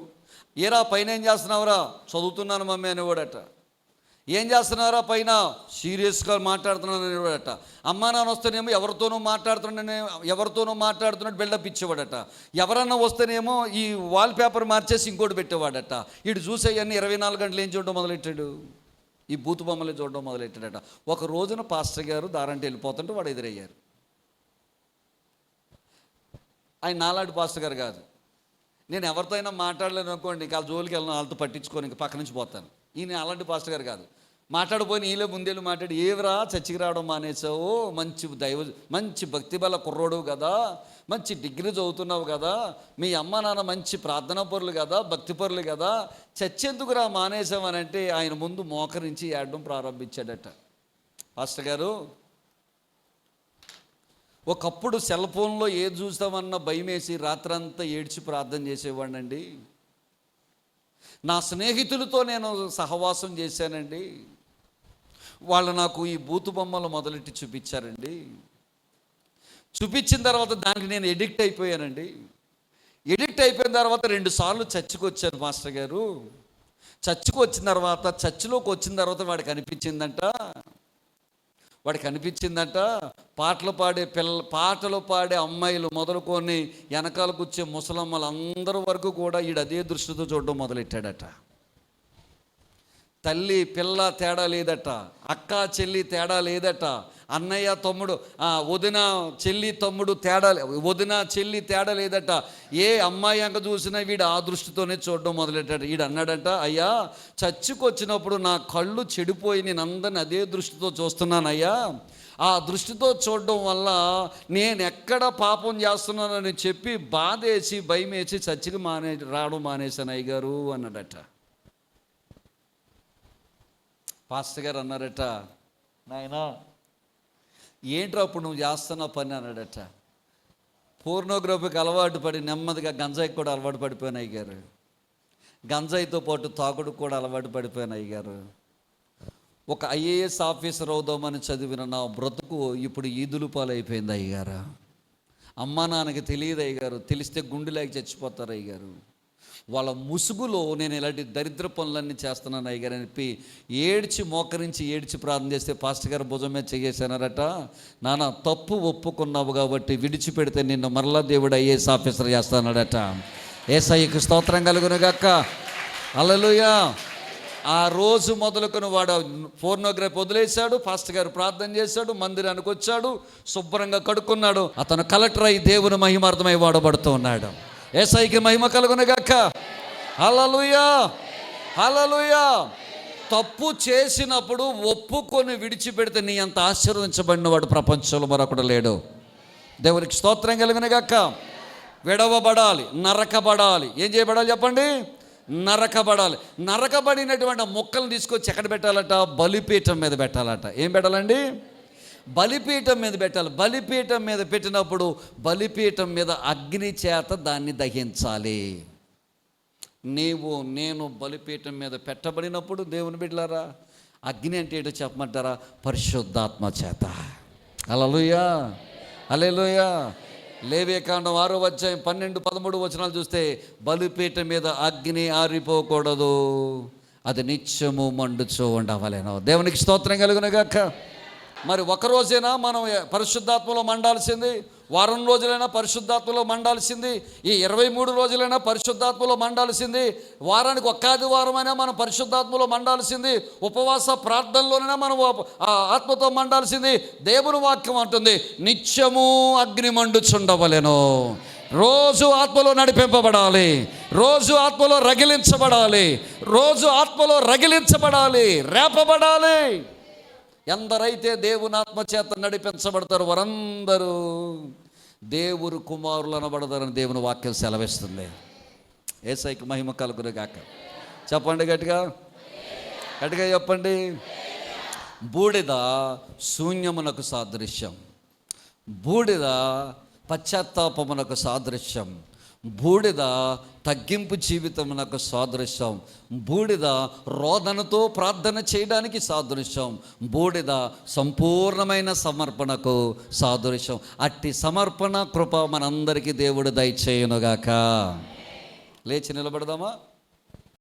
ఏరా పైన ఏం చేస్తున్నావురా? చదువుతున్నాను మమ్మీ అనేవాడట. ఏం చేస్తున్నారా పైన సీరియస్గా మాట్లాడుతున్నాడట. అమ్మా నాన్న వస్తేనేమో ఎవరితోనూ మాట్లాడుతున్నట్టు బిల్డప్ ఇచ్చేవాడట. ఎవరన్నా వస్తేనేమో ఈ వాల్ పేపర్ మార్చేసి ఇంకోటి పెట్టేవాడట. ఇటు చూసేయన్నీ 24 గంటలు ఏం చూడడం మొదలెట్టాడు, ఈ బూతు బొమ్మలు చూడడం మొదలెట్టాడట. ఒక రోజున పాస్టర్ గారు దారంటే వెళ్ళిపోతుంటే వాడు ఎదురయ్యారు. ఆయన నాలాంటి పాస్టర్ గారు కాదు. నేను ఎవరితో అయినా మాట్లాడలేను అనుకోండి, ఇంకా జోలికి వెళ్ళను, వాళ్ళతో పట్టించుకొని ఇంకా పక్క నుంచి పోతాను. ఈయన అలాంటి పాస్టర్ గారు కాదు. మాట్లాడిపోయిన ఈలో ముందేళ్ళు మాట్లాడి, ఏవరా చర్చికి రావడం మానేసావు, మంచి భక్తి బల కుర్రోడు కదా, మంచి డిగ్రీ చదువుతున్నావు కదా, మీ అమ్మ నాన్న మంచి ప్రార్థనా పరులు కదా, భక్తి పరులు కదా, చర్చి ఎందుకురా మానేసామని అంటే ఆయన ముందు మోకరించి ఏడడం ప్రారంభించాడట. పాస్టర్ గారు, ఒకప్పుడు సెల్ ఫోన్లో ఏది చూస్తామన్నా భయమేసి రాత్రంతా ఏడ్చి ప్రార్థన చేసేవాడినండి. నా స్నేహితులతో నేను సహవాసం చేశానండి. వాళ్ళు నాకు ఈ బూతు బొమ్మలు మొదలెట్టి చూపించారండి. చూపించిన తర్వాత దానికి నేను ఎడిక్ట్ అయిపోయానండి. ఎడిక్ట్ అయిపోయిన తర్వాత 2 సార్లు చర్చికి వచ్చాను పాస్టర్ గారు. చర్చికి వచ్చిన తర్వాత, చర్చిలోకి వచ్చిన తర్వాత వాడికి అనిపించిందంట పాటలు పాడే అమ్మాయిలు మొదలుకొని వెనకాల కూర్చే ముసలమ్మలు అందరి వరకు కూడా ఈడు అదే దృష్టితో చూడడం మొదలెట్టాడట. తల్లి పిల్ల తేడా లేదట, అక్క చెల్లి తేడా లేదట, అన్నయ్య తమ్ముడు వదిన చెల్లి తేడా లేదట. ఏ అమ్మాయి అంక చూసినా వీడు ఆ దృష్టితోనే చూడడం మొదలెట్టాడు. వీడు అన్నాడంట, అయ్యా చర్చికి వచ్చినప్పుడు నా కళ్ళు చెడిపోయి నేను అందరిని అదే దృష్టితో చూస్తున్నానయ్యా. ఆ దృష్టితో చూడడం వల్ల నేను ఎక్కడ పాపం చేస్తున్నానని చెప్పి బాధేసి భయమేసి చర్చికి రావడం మానేశాను అయ్యగారు అన్నాడట. పాస్టర్ గారు అన్నారట, నాయనా ఏంట్రా అప్పుడు నువ్వు చేస్తున్న పని అన్నాడట. పోర్నోగ్రఫీకి అలవాటు పడి నెమ్మదిగా గంజాయికి కూడా అలవాటు పడిపోయాను అయ్యగారు. గంజాయితో పాటు తాగుడుకు కూడా అలవాటు పడిపోయాను అయ్యగారు. ఒక ఐఏఎస్ ఆఫీసర్ అవుదామని చదివిన నా బ్రతుకు ఇప్పుడు ఈదులు పాలైపోయింది అయ్యగారు. అమ్మా నాన్నకి తెలియదు అయ్యగారు, తెలిస్తే గుండెలాగి చచ్చిపోతారు అయ్యగారు. వాళ్ళ ముసుగులో నేను ఇలాంటి దరిద్ర పనులన్నీ చేస్తున్నాను అయ్యగారు అని చెప్పి మోకరించి ప్రార్థన చేస్తే పాస్టర్ గారు భుజం మీద చేసేసారట. నాన్న తప్పు ఒప్పుకున్నావు కాబట్టి విడిచిపెడితే నిన్ను మరలా దేవుడు ఐఏఎస్ ఆఫీసర్ చేస్తానడట. యేసయ్యకు స్తోత్రం కలుగునుగాక. హల్లెలూయా. ఆ రోజు మొదలుకొని వాడు పోర్నోగ్రఫీ వదిలేశాడు. పాస్టర్ గారు ప్రార్థన చేశాడు, మందిరానికి వచ్చాడు, శుభ్రంగా కడుక్కున్నాడు. అతను కలెక్టర్ అయి దేవుని మహిమార్థమై వాడబడుతూ ఉన్నాడు. యేసయ్యకి మహిమ కలుగునుగాక. హల్లెలూయా, హల్లెలూయా. తప్పు చేసినప్పుడు ఒప్పుకొని విడిచిపెడితే నీ అంత ఆశీర్వదించబడిన వాడు ప్రపంచంలో మరొకడు లేడు. దేవునికి స్తోత్రం కలుగునుగాక. విడవబడాలి, నరకబడాలి. ఏం చేయబడాలి చెప్పండి? నరకబడాలి. నరకబడినటువంటి మొక్కలను తీసుకొచ్చి ఎక్కడ పెట్టాలట? బలిపీఠం మీద పెట్టాలట. ఏం పెట్టాలండి? బలిపీఠం మీద పెట్టాలి. బలిపీఠం మీద పెట్టినప్పుడు బలిపీఠం మీద అగ్ని చేత దాన్ని దహించాలి. నేను బలిపీఠం మీద పెట్టబడినప్పుడు దేవుని బిడ్డలారా, అగ్ని అంటే ఏంటో చెప్పమంటారా? పరిశుద్ధాత్మ చేత. హల్లెలూయా, హల్లెలూయా. లేవియకాండం 6వ అధ్యాయం 12, 13 వచనాలు చూస్తే బలిపీఠం మీద అగ్ని ఆరిపోకూడదు, అది నిత్యము మండుచూ ఉండవలెను. దేవునికి స్తోత్రం కలుగునుగాక. మరి ఒక రోజైనా మనం పరిశుద్ధాత్మలో మండాల్సింది, వారం రోజులైనా పరిశుద్ధాత్మలో మండాల్సింది, ఈ 23 రోజులైనా పరిశుద్ధాత్మలో మండాల్సింది, వారానికి ఒక్క ఆదివారమైనా మనం పరిశుద్ధాత్మలో మండాల్సింది, ఉపవాస ప్రార్థనలోనైనా మనం ఆత్మతో మండాల్సింది. దేవుని వాక్యం అంటుంది, నిత్యము అగ్ని మండుచుండవలెను. రోజు ఆత్మలో నడిపింపబడాలి, రోజు ఆత్మలో రగిలించబడాలి, రోజు ఆత్మలో రగిలించబడాలి, రేపబడాలి. ఎందరైతే దేవుని ఆత్మచేత నడిపించబడతారు వారందరూ దేవుని కుమారులు అనబడతారని దేవుని వాక్యం సెలవిస్తుంది. యేసయ్యకి మహిమ కలుగునుగాక. చెప్పండి గట్టిగా, గట్టిగా చెప్పండి. బూడిద శూన్యమునకు సాదృశ్యం, బూడిద పశ్చాత్తాపమునకు సాదృశ్యం, బూడిద తగ్గింపు జీవితమునకు సాదృశ్యం, బూడిద రోదనతో ప్రార్థన చేయడానికి సాదృశ్యం, బూడిద సంపూర్ణమైన సమర్పణకు సాదృశ్యం. అట్టి సమర్పణ కృప మనందరికీ దేవుడు దయచేయునుగాక. లేచి నిలబడదామా?